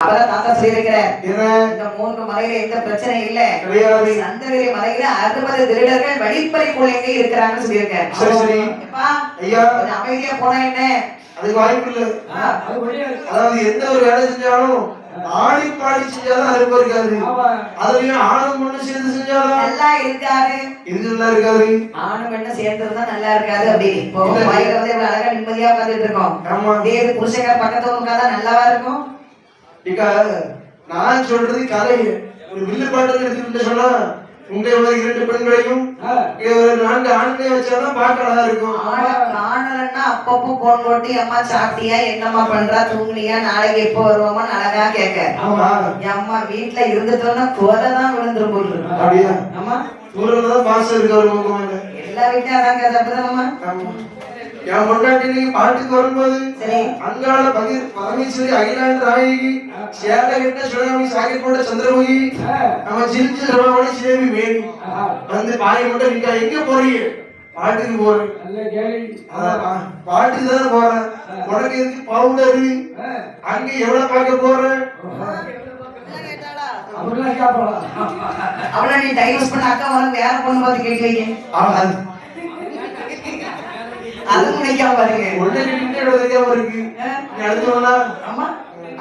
அப்பதான் தாத்தா சொல்லியிருக்கிறேன், இந்த 3 மலையில எந்த பிரச்சனை இல்ல. சந்தகிரி மலையில 60 திருடர்கள் வழிப்பறைக்குள்ள எங்க இருக்கிறாங்கன்னு சொல்லியிருக்கேன். கொஞ்சம் அமைதியா போனா என்ன? அதுக்கு வாய்ப்பு இல்ல. அதாவது எந்த ஒரு வேலை செஞ்சாலும் ஆடி பாடி செஞ்சாலும் அருமை இருக்காது. அதுலயும் ஆணும் பொண்ணு சேர்ந்து செஞ்சாலும் நல்லா இருக்காது. இது நல்லா இருக்காது. ஆணும் பெண்ணும் சேர்ந்ததுதான் நல்லா இருக்காது அப்படின்னு. இப்போ வயல வந்து எவ்வளவு அழகா நிம்மதியா உட்காந்துட்டு இருக்கோம். இதே புருஷக்கார பக்கத்துல உட்காந்தா நல்லாவா இருக்கும்? நான் சொல்றது கதை. ஒரு வில்லு பாட்டு எடுத்துக்கிட்டு சொன்னா உங்க 2 பெண்களையும் 4 ஆண்களையும் வச்சாதான் பார்க்க இருக்கும். காணலன்னா அப்பப்போ போன் போட்டு அம்மா சாப்பிட்டியா, என்னம்மா பண்றா, தூங்குனியா, நாளைக்கு எப்போ வருவோமா அழகா கேட்க. அம்மா வீட்டுல இருந்துட்டோம்னா கோதைதான் விழுந்துரும் போட்டு. அப்படியா? ஆமா, தூரம்தான் பாசம் இருக்காரு. எல்லா வீட்லயும் அதான் கேட்க. அப்படிதானம்மா? என் பொண்டாட்டி பாட்டுக்கு வரும்போது அங்காள பரமேஸ்வரி அகிலாண்ட நாயகி சேலை கிட்ட சுனாமி சாக்கெட் போட்ட சந்திரமுகி நம்ம சிரிச்சு ரமணி சிலேபி வேணி வந்து பாயை மட்டும் நிக்கா. எங்க போறீங்க? பாட்டுக்கு போறேன். பாட்டுக்கு தானே போறேன். உனக்கு எதுக்கு பவுடரு? அங்க எவ்வளவு பார்க்க போறேன்? அவளை நீ டைவர்ஸ் பண்ண அக்கா உனக்கு வேற பொண்ணு பார்த்து கேட்கலீங்க. அதுவும் நினைக்காம பாருங்க.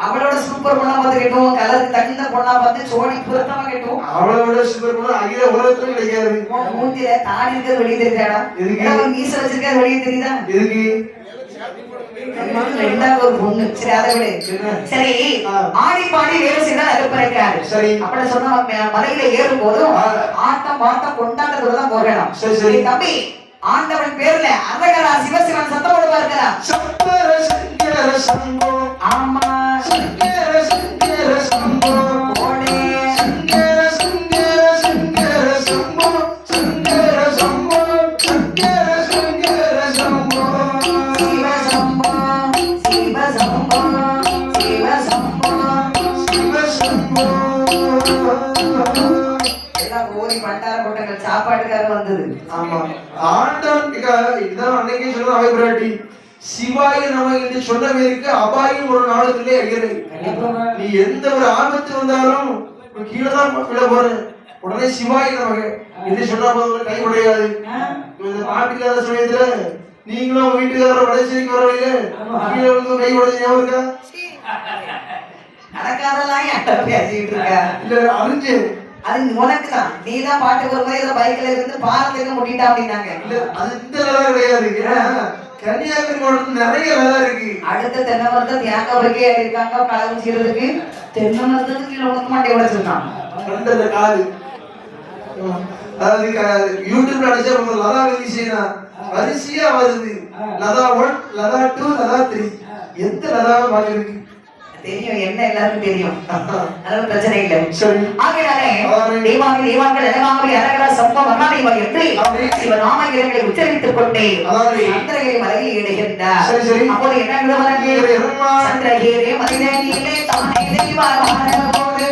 அவளோட சூப்பர் பொண்ணா பார்த்து கேட்டோம், கலருக்கு தகுந்த பொண்ணா பார்த்து சோடி பொருத்தமா கேட்டோம். அவளோட சூப்பர் பொண்ணா அகில உலகத்துல கிடைக்காது. மூஞ்சில தாடி இருக்கிறது வெளியே தெரியுதாடா? ஒரு மீச வச்சிருக்காது வெளியே தெரியுதா? எதுக்கு? ரெண்டாவது ஒரு பொண்ணு. சரி, அதை விடு. சரி, ஆடி பாடி வேலை செய்தா அறுப்பறைக்காரு. சரி, அப்படி சொன்னா மலையில ஏறும் போதும் ஆட்டம் பாட்டம் கொண்டாட்டத்தோட தான் போகணும். சரி தம்பி, ஆண்டவன் பேர்ல அரகரா சிவசிவன் சத்தம் போடுவா இருக்கா? சங்கர சங்கர சம்போ. ஆமா, சங்கர சங்கர சம்போ. ஓடே சங்கர சங்கர சங்கர சம்போ. சங்கர சம்போ. சங்கர சங்கர சம்போ. சிவ சம்போ சிவ சம்போ சிவ சம்போ சிவ சம்போ. எல்லாம் கோரி பண்டார கூட்டங்கள் சாப்பாட்டுக்காக வந்தது. ஆமா, ஆண்டவன் இதுதான் அன்னைக்கே சொன்ன அவை பிராட்டி சிவாய நம என்று சொன்னவருக்கு அபாயம் ஒரு நாளுக்குள்ளே அழியலை. நீ எந்த ஒரு ஆபத்து வந்தாலும் கீழே தான் விட போற. உடனே சிவாய நமக என்று சொன்னா போதும், கை உடையாது. இந்த பாட்டில்லாத சமயத்துல நீங்களும் உங்க வீட்டுக்காரர் வடசேரிக்கு வரவையே கீழே வந்து கை உடைஞ்ச ஞாபகம் இருக்கா? நடக்காதெல்லாம் பேசிட்டு இருக்க. இல்ல அறிஞ்சு அது உனக்கு தான். நீ தான் பாட்டுக்கு ஒரு மாதிரி பைக்ல இருந்து பாலத்துக்கு முட்டிட்டா அப்படின்னாங்க. இல்ல, அது இந்த லெவல் கிடையாது. கன்னியாகுமரி மாவட்டத்துல நிறைய வேலை இருக்கு. அடுத்த தென்னை மரத்தை தேங்காய் வரைக்கே இருக்காங்க. களவு செய்யறதுக்கு தென்னை மரத்துக்கு கீழே உனக்கு மாட்டே உடைச்சிருக்கான். அந்த காது அதாவது யூடியூப்ல அடிச்சா லதா வரிசைனா வரிசையா வருது. லதா 1, லதா 2, லதா 3. எந்த லதாவை பாக்குறதுக்கு தெரியும், என்ன எல்லாருக்கும் தெரியும். அதனால பிரச்சனை இல்லை. ஆகையாலே தேவாதி தேவான்கள் எல்லாம் அரகரா சம்போ மகாதேவா என்று சிவநாமங்களை உச்சரித்துக் கொண்டே சந்திரகிரி மலையில் இடுகின்றார். அப்போது என்ன சந்திரகிரி மலையிலே தானே தெய்வா போது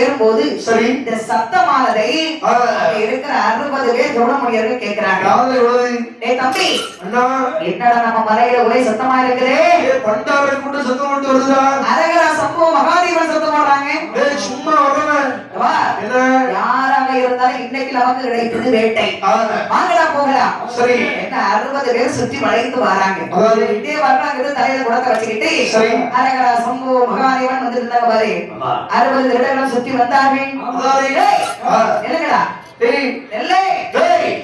ஏறும்போது இந்த சத்தமானதை இருக்கிற 60 பேர் கவுனமணியர்கள் கேக்குறாங்க. காதுல விழுது. டேய் தம்பி, அண்ணா என்னடா நம்ம மலையில ஒரே சத்தமா இருக்குது? பண்டாரை கூட்ட சத்தம் போட்டு வருதா? அரகரா சம்போ மகாதேவன் சத்தம் போடுறாங்க. டேய் சும்மா வரவன். வா. என்ன? யாராக இருந்தாலும் இன்னைக்கு நமக்கு கிடைத்தது வேட்டை. வாங்கடா போகலாம். சரி. என்ன 60 பேர் சுத்தி வளைந்து வராங்க. அதாவது இதே வர்றாங்க தலையில குடத்தை வச்சுக்கிட்டு. சரி. அரகரா சம்போ மகாதேவன் வந்து இருந்தாங்க பாரு. 60 இடங்களும் சுத்தி வந்தார்கள். அதாவது என்னங்கடா? டேய் நெல்லை. டேய்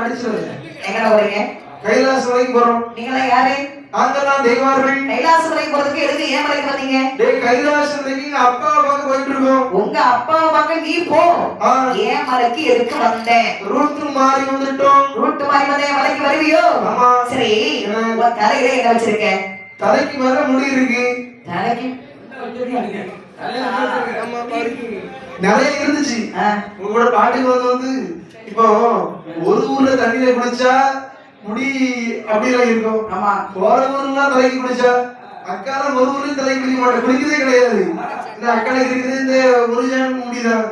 அடிச்சுரு. எங்கடா போறீங்க? கைலாச மலைக்கு போறோம். நீங்களா யாரு? நாங்கெல்லாம் தெய்வார்கள். கைலாச மலைக்கு போறதுக்கு எதுக்கு ஏன் மலைக்கு வந்தீங்க? டேய் கைலாச மலைக்கு எங்க அப்பா பார்க்க போயிட்டு இருக்கோம். உங்க அப்பா பார்க்க நீ போ. ஏன் மலைக்கு எதுக்கு வந்த? ரூட் மாறி வந்துட்டோம். ரூட் மாறி வந்தே மலைக்கு வருவியோ? ஆமா. சரி. உன் தலையில என்ன வச்சிருக்க? தலைக்கு மேல முடி இருக்கு. தலைக்கு நிறைய இருந்துச்சு. உங்களோட பாட்டுக்கு வந்து இப்போ ஒரு ஊர்ல தண்ணியில குளிச்சா முடி அப்படிலாம் இருக்கும். ஆமா. போற ஊர்லாம் தலைக்கு குளிச்சா அக்கால ஒரு ஊர்லயும் தலைக்கு குளிக்க மாட்டேன். குளிக்கதே கிடையாது. இந்த அக்காலுக்கு இருக்குது இந்த ஒரிஜினல் முடிதான்.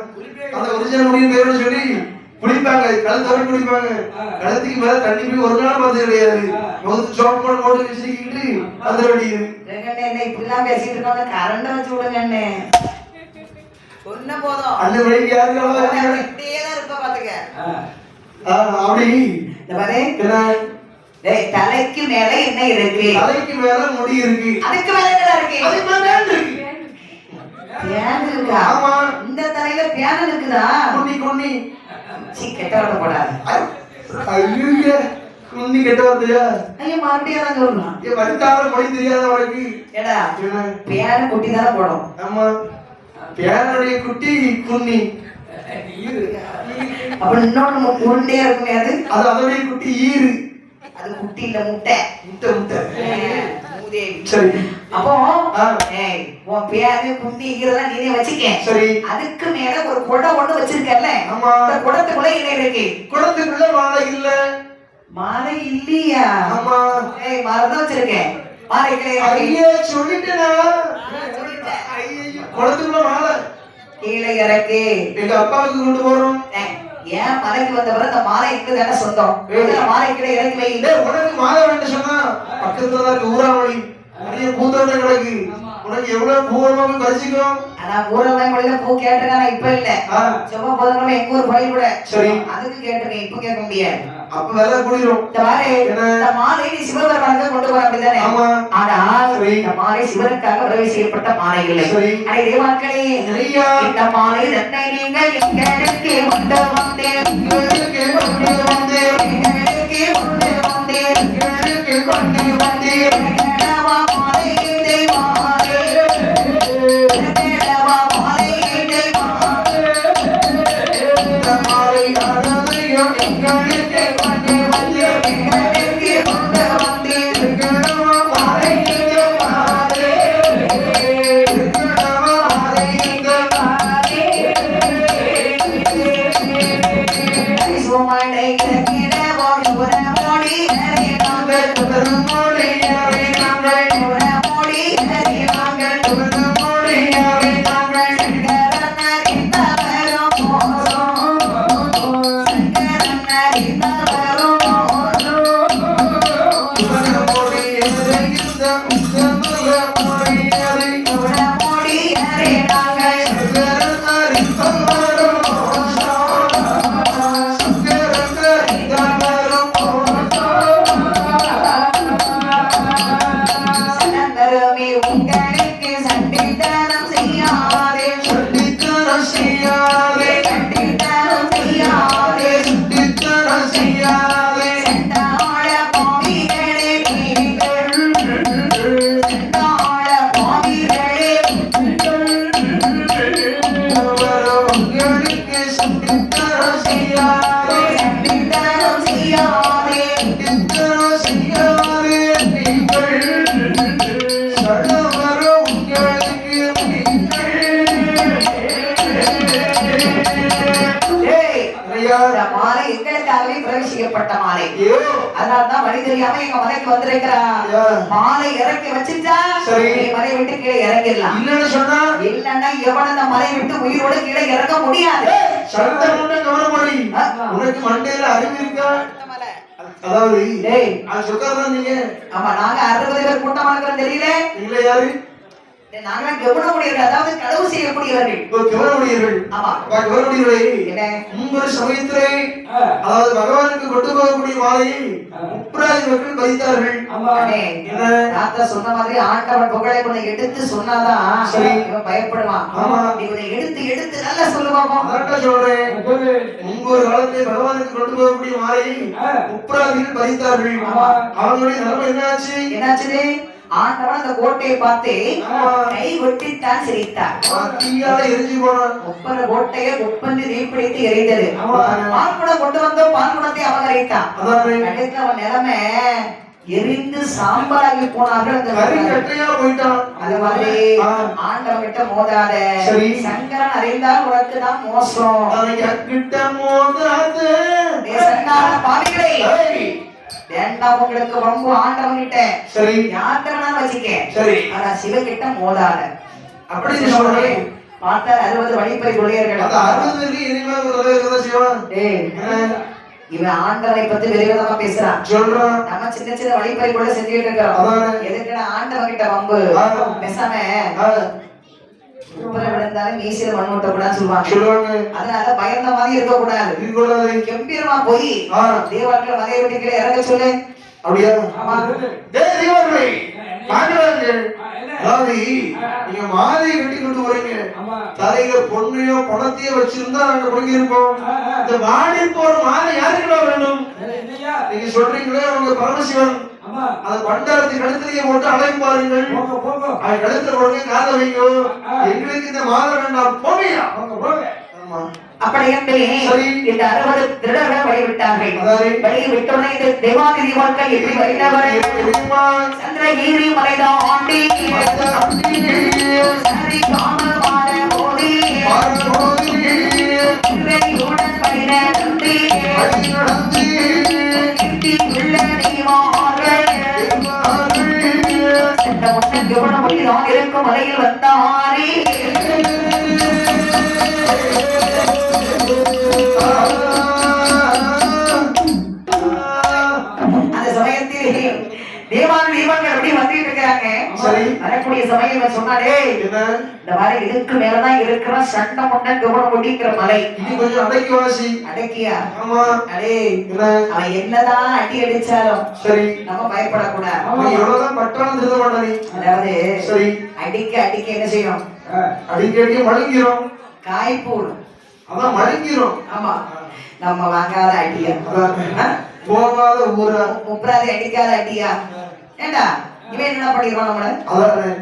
அந்த ஒரிஜினல் முடியும் பேரோட சொல்லி குளிப்பாங்க. கழுத்தோட குளிப்பாங்க. கழுத்துக்கு மேல தண்ணி போய் ஒரு நாள் பார்த்தது கிடையாது. முகத்து சோப்பு போட போட்டு வச்சுக்கிட்டு அந்த வேண்டியது. என்ன இப்படிலாம் பேசிட்டு இருக்காங்க? கரண்ட் வச்சு விடுங்க அண்ணே. சொன்ன போதும். அந்த வழிக்கு யாரு இப்படியே தான் இருப்ப பாத்துக்க. அப்படி இந்த பாரு. என்ன? டேய் தலைக்கு மேல என்ன இருக்கு? தலைக்கு மேல முடி இருக்கு. அதுக்கு மேல என்ன இருக்கு? அதுக்கு மேல பேன் இருக்கு. பேன் இருக்கா? ஆமா. இந்த தலையில பேன் இருக்குதா? குன்னி குன்னி. சீ கெட்ட வார்த்தை போடாத. ஐயோ குன்னி கெட்ட வார்த்தையா? ஐயோ மறுபடியும் தான் சொல்லலாம். ஏ வட்டார மொழி தெரியாத உனக்கு. ஏடா பேன் குட்டி தானே போடும். ஆமா. பேனுடைய குட்டி குன்னி. அப்ப இன்னொன்னு உருண்டையா இருக்குமே அது? அது அதோடைய குட்டி ஈரு. அது குட்டி இல்ல முட்டை. முட்டை முட்டை. மூதேவி. சரி. அப்போ ஏய் உன் பேரு குட்டி ஈரெல்லாம் நீனே வச்சுக்க. சரி. அதுக்கு மேல ஒரு குடம் ஒண்ணு வச்சிருக்கல? ஆமா. அந்த குடத்துக்குள்ள என்ன இருக்கு? குடத்துக்குள்ள மாலை இல்ல. மாலை இல்லையா? ஆமா. ஏய் மாலை தான் வச்சிருக்கேன். மாலை இல்லையா? ஐயே சொல்லிட்டேனா? குடத்துக்குள்ள மாலை கீழே இறக்கு. எங்க அப்பாவுக்கு கொண்டு போறோம். ஏன் மலைக்கு வந்தவரை அந்த மாலை இருக்கு தானே சொந்தம். மாலை கீழே இறக்கி வை. உனக்கு மாலை வேண்டாம் சொன்னா பக்கத்துல தான் இருக்கு ஊராவளி. நிறைய பூத்தோட்டம் கிடக்கு. உனக்கு எவ்வளவு பூவரமா போய் பறிச்சுக்கோ. ஆனா ஊரெல்லாம் மொழியில பூ கேட்டிருக்கானா? இப்ப இல்ல. சும்மா போதும் எங்க ஊர் பயிர் கூட. சரி. அதுக்கு கேட்டிருக்கேன். இப்ப கேட்க முடியாது. அப்ப வேலை கூடிரும். இந்த மாதிரி இந்த மாலை நீ சிவபெருமானுக்கு கொண்டு போற அப்படிதானே? ஆமா. ஆனா இந்த மாலை சிவனுக்காக உதவி செய்யப்பட்ட மாலை இல்லை. அடே தேவாக்களே, இந்த மாலை தன்னை நீங்கள் எங்களுக்கு கொண்டு வந்தேன். எங்களுக்கு கொண்டு வந்தேன். எங்களுக்கு கொண்டு வந்தேன். எங்களுக்கு கொண்டு வந்தேன். கேளவா மாலை தெய்வாரே. கேளவா மாலை தெய்வாரே. இந்த மாலை தானதையும் எங்களுக்கு கொண்டு வந்தேன். எங்களுக்கு கொண்டு வந்தேன். கேளவா மாலை தெய்வாரே. கேளவா மாலை தெய்வாரே. சுமடை கிடவோ உரமோடி ஹரிநாங்கள் உரமோடி ஹரிநாங்கள் உரமோடி ஹரிநாங்கள் உரமோடி ஹரிநாங்கள் சங்கரன் அறிந்தவரும் மோசம் சங்கரன் அறிந்தவரும் மோசம் உரமோடி ஹரிந்த உரமோடி ஹரி உரமோடி ஹரிநாங்கள் சங்கரன் அறிந்தவரும் சனந்தரமே உங்களுக்கு சண்டித்தனம் செய்யாதே. சண்டித்தனம் செய்யாதே. சண்டித்தனம் செய்யாதே. சண்டித்தனம் செய்யாதே. செந்தாழ பாவிகளே நீங்கள். செந்தாழ பாவிகளே உங்களுக்கு சண்டித்தனம் செய்யாதே. சண்டித்தனம் செய்யாதே. சண்டித்தனம் செய்யாதே. நீங்கள் சடவரம் உங்களுக்கு மாலை எங்களுக்காகவே பிரவேசிக்கப்பட்ட மாலை. அதனால்தான் வழி தெரியாம எங்க மலைக்கு வந்திருக்கிறா. மாலை இறக்கி வச்சுட்டா மலை விட்டு கீழே இறங்கிடலாம். இல்லன்னு சொன்னா இல்லன்னா எவன் அந்த மலை விட்டு உயிரோடு கீழே இறங்க முடியாது. சட்டம் கவனப்படி. உனக்கு மண்டையில அறிவு இருக்கா? அதாவது டேய் அது சொக்காதான் நீங்க. ஆமா நாங்க 60 பேர் கூட்டமா இருக்கிறோம் தெரியல. இல்ல யாரு? நாங்க கவனமுடையவர்கள், அதாவது களவு செய்யக்கூடியவர்கள். கவனமுடையவர்கள். ஆமா கவனமுடையவர்களே என்ன முன்பொரு சமயத்திலே அதாவது பகவானுக்கு கொண்டு போகக்கூடிய மாலையை முப்பராதி மக்கள் பறித்தார்கள். அண்ணே, தாத்தா சொன்ன மாதிரி ஆண்டவன் புகழை கொஞ்சம் எடுத்து சொன்னாதான் சரி. இவன் பயப்படுவான். ஆமா. நீ கொஞ்சம் எடுத்து எடுத்து நல்லா சொல்லு பாப்போம். அதான் சொல்றேன். முன்பொரு காலத்திலே பகவானுக்கு கொண்டு போகக்கூடிய மாலையை முப்பராதிகள் பறித்தார்கள். அவங்களுடைய நிலைமை என்னாச்சு? என்னாச்சு? ஆண்டவன் அந்த கோட்டையை பார்த்து கை கொட்டித்தான் சிரித்தார். தீயால எரிஞ்சு போனான். ஒப்பர கோட்டையை ஒப்பந்து தீப்பிடித்து எரிந்தது. பால்குடம் கொண்டு வந்தோம், பால்குடத்தை அபகரித்தான். கடைசியில் அவன் நிலைமை எரிந்து சாம்பலாகி போனார்கள். அந்த கட்டையா போயிட்டான். அது மாதிரி ஆண்டவன் கிட்ட மோதாத. சங்கரன் அறிந்தால் உனக்கு தான் மோசம். கிட்ட மோதாத பாவிகளை வேண்டாம், உங்களுக்கு வம்பு ஆண்டவன் கிட்ட சரி யார்கிட்ட வேணாலும் வச்சுக்க. சரி ஆனா சிவன் கிட்ட மோதாத. அப்படி சொல்றேன். பார்த்தா 60 வழிப்பறி கொள்ளையர்கள். அந்த 60 பேருக்கு இனிமே ஒரு உதவி செய்வான். இவன் ஆண்டவனை பத்தி விரிவாதமா பேசுறான். சொல்றான். நம்ம சின்ன சின்ன வழிப்பறி கொள்ள செஞ்சுட்டு இருக்கிறோம். எதுக்குடா ஆண்டவன் கிட்ட வம்பு? பேசாம விழுந்தாலும் மீசில மண் ஊட்ட கூடாதுன்னு சொல்லுவாங்க. அதனால பயந்த மாதிரி இருக்க கூடாது. கம்பீரமா போய் தேவாக்களை மலையை விட்டு கீழே இறங்க சொல்லு. அப்படியா? நீங்க மாலையை கட்டி கொண்டு வரீங்க, தலையில பொண்ணையோ பணத்தையோ வச்சிருந்தா நாங்க கொடுக்க இருப்போம். இந்த மாடி போற மாலை யாருக்குள்ள வேணும்? நீங்க சொல்றீங்களே உங்க பரமசிவன் அந்த பண்டாரத்தை கழுத்திலேயே போட்டு அழைப்பு பாருங்கள். அது கழுத்துல கொடுங்க, காத வைங்க. எங்களுக்கு இந்த மாலை வேண்டாம், போவியா? அப்படி என்று இந்த 60 திருடர்கள் வழிவிட்டார்கள். வழிவிட்டோன்னே இந்த தேவாதி தேவாக்கள் எப்படி வருகிறவரை சந்திரகிரி மலைதான் ஆண்டி சரி காமமான போதி உடன் படின நந்தி உள்ள நீவார்கள் சென்ற முன்ன கவனமொழி நான் இருக்கும் மலையில் வந்தாரே. அந்த சமயத்தில் தேவான தீபங்கள் எப்படி வந்துட்டு இருக்காங்க. வரக்கூடிய சமயம் சொன்னாலே இந்த மாதிரி இதுக்கு மேலதான் இருக்கிற சண்டை முன்ன கவனம் முடிக்கிற மலை. இது கொஞ்சம் அடக்கி வாசி. அடக்கியா? ஆமா. அடே அவன் என்னதான் அடி அடிச்சாலும் சரி நம்ம பயப்படக்கூடாது. எவ்வளவுதான் பட்டாலும் திருத மாட்டானே. அதாவது சரி அடிக்க அடிக்க என்ன செய்யும்? அடிக்க அடிக்க மழுங்கிறோம். காய்ப்பூர் அதான் மழுங்கிறோம். ஆமா. நம்ம வாங்காத அடியா, போகாத ஊரா, முப்பராதி அடிக்காத அடியா. ஏண்டா இவன் என்ன பண்ணிடுவான் நம்மள?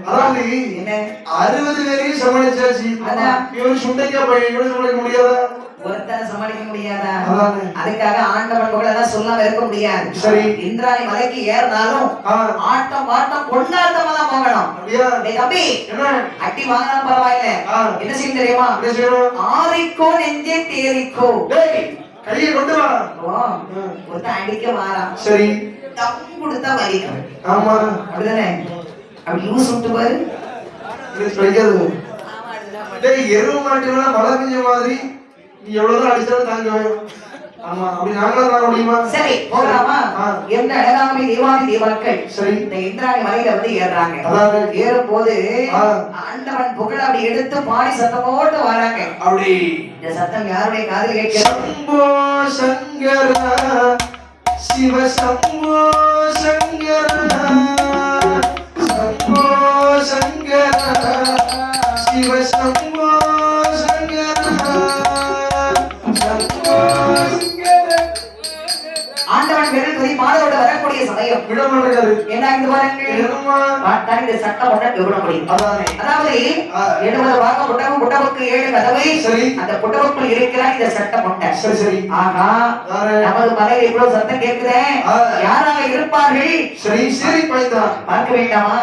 அதாவது என்ன 60 பேரையும் சமாளிச்சாச்சு. இவன் சுண்டைக்கா பையன் இவனை சமாளிக்க முடியாதா? ஒருத்தனை சமாளிக்க முடியாதா? அதுக்காக ஆண்டவன் புகழெல்லாம் சொல்லாம இருக்க முடியாது. சரி இந்திராணி மலைக்கு ஏறினாலும் ஆட்டம் பாட்டம் கொண்டாட்டமா தான் போகணும். தம்பி அட்டி வாங்கினாலும் பரவாயில்ல, என்ன செய்யும் தெரியுமா? ஆரிக்கோ நெஞ்சே தேரிக்கோ. கையை கொண்டு வா. ஒருத்தன் அடிக்க வாரான். சரி தம் கொடுத்தா வலிக்கும். ஆமா அப்படிதானே? அப்படி யூஸ் விட்டு பாரு. எருவு மாட்டுலாம் மழை பெஞ்ச மாதிரி நீ எவ்வளவுதான் அடிச்சாலும் தாங்குவேன். ஆமா அப்படி நாங்களும் தாங்க முடியுமா? சரி போகலாமா? எந்த அழகாமை தேவாதி தேவாக்கள் சரி இந்த இந்திராணி மலையில வந்து ஏறுறாங்க. ஏறும் போது ஆண்டவன் புகழ் அப்படி எடுத்து பாடி சத்தம் போட்டு வராங்க. அப்படி இந்த சத்தம் யாருடைய காதில் கேட்கிறது? சம்போ சங்கரா சிவ சம்போ சங்கரா சம்போ சங்கரா சிவ சம்போ ஆண்டவன் வெறும் துதி பாடலோடு வரக்கூடிய சமயம் என்ன இந்த பாருங்க இந்த சட்டம் ஒன்றை கவனம் முடியும். அதாவது 70 பாகம் புட்டகம், புட்டகத்துக்கு 7 கதவை. அந்த புட்டகத்துக்குள் இருக்கிறார் இந்த சட்டம் ஒன்றை. ஆகா நமது மலையில் இவ்வளவு சத்தம் கேட்குதே, யாராக இருப்பார்கள்? பார்க்க வேண்டாமா?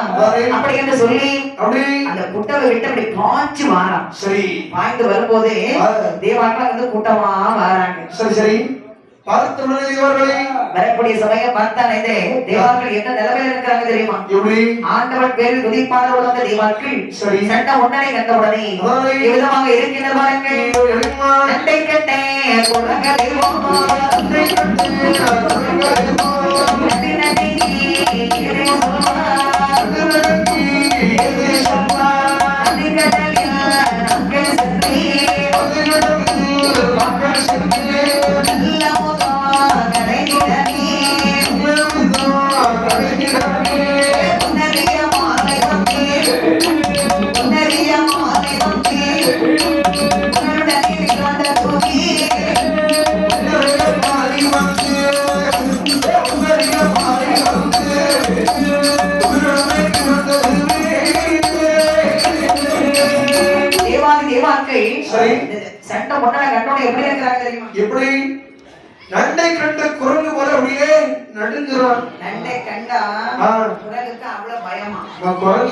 அப்படி என்று சொல்லி அந்த புட்டவை விட்டு அப்படி பாய்ச்சி வாரான். பாய்ந்து வரும்போது தேவாட்டம் வந்து கூட்டமா வராங்க. பார்த்தவுடனே தேவர்களை வரக்கூடிய சமயம் பார்த்தானே தேவார்கள் என்ன நிலைமையில இருக்கிறாங்க தெரியுமா? எப்படி ஆண்டவன் பேரில் துதிப்பாடல் வந்த தேவாக்கள் சரி சண்ட உடனே கண்டவுடனே விதமாக இருக்கின்ற பாருங்கள். நண்டை கட்டே குரங்கறிவோம் நண்டை கட்டே குரங்கறிவோம் நடி நடி ஏதே சொல்வா நடி கடலில் நங்கள் சென்றே மக்கள் சென்றே நல்லமுதா கரைகிறனே உன்னறிய மாலை வந்தே உன்னறிய மாலை வந்தே உன்னுடனே கண்ட தூக்கி உன்னறிய மாலை வந்தே உன்னறிய மாலை வந்தே உன்னுடனே கண்ட தேவாக்கை சரி சண்டை பொண்ணால கண்டோட எப்படி இருக்கிறாங்க தெரியுமா? எப்படி நண்டை கண்ட குரங்கு போல அப்படியே நடுங்குறான். நண்டை கண்டா குரங்குக்கு அவ்வளவு பயமா.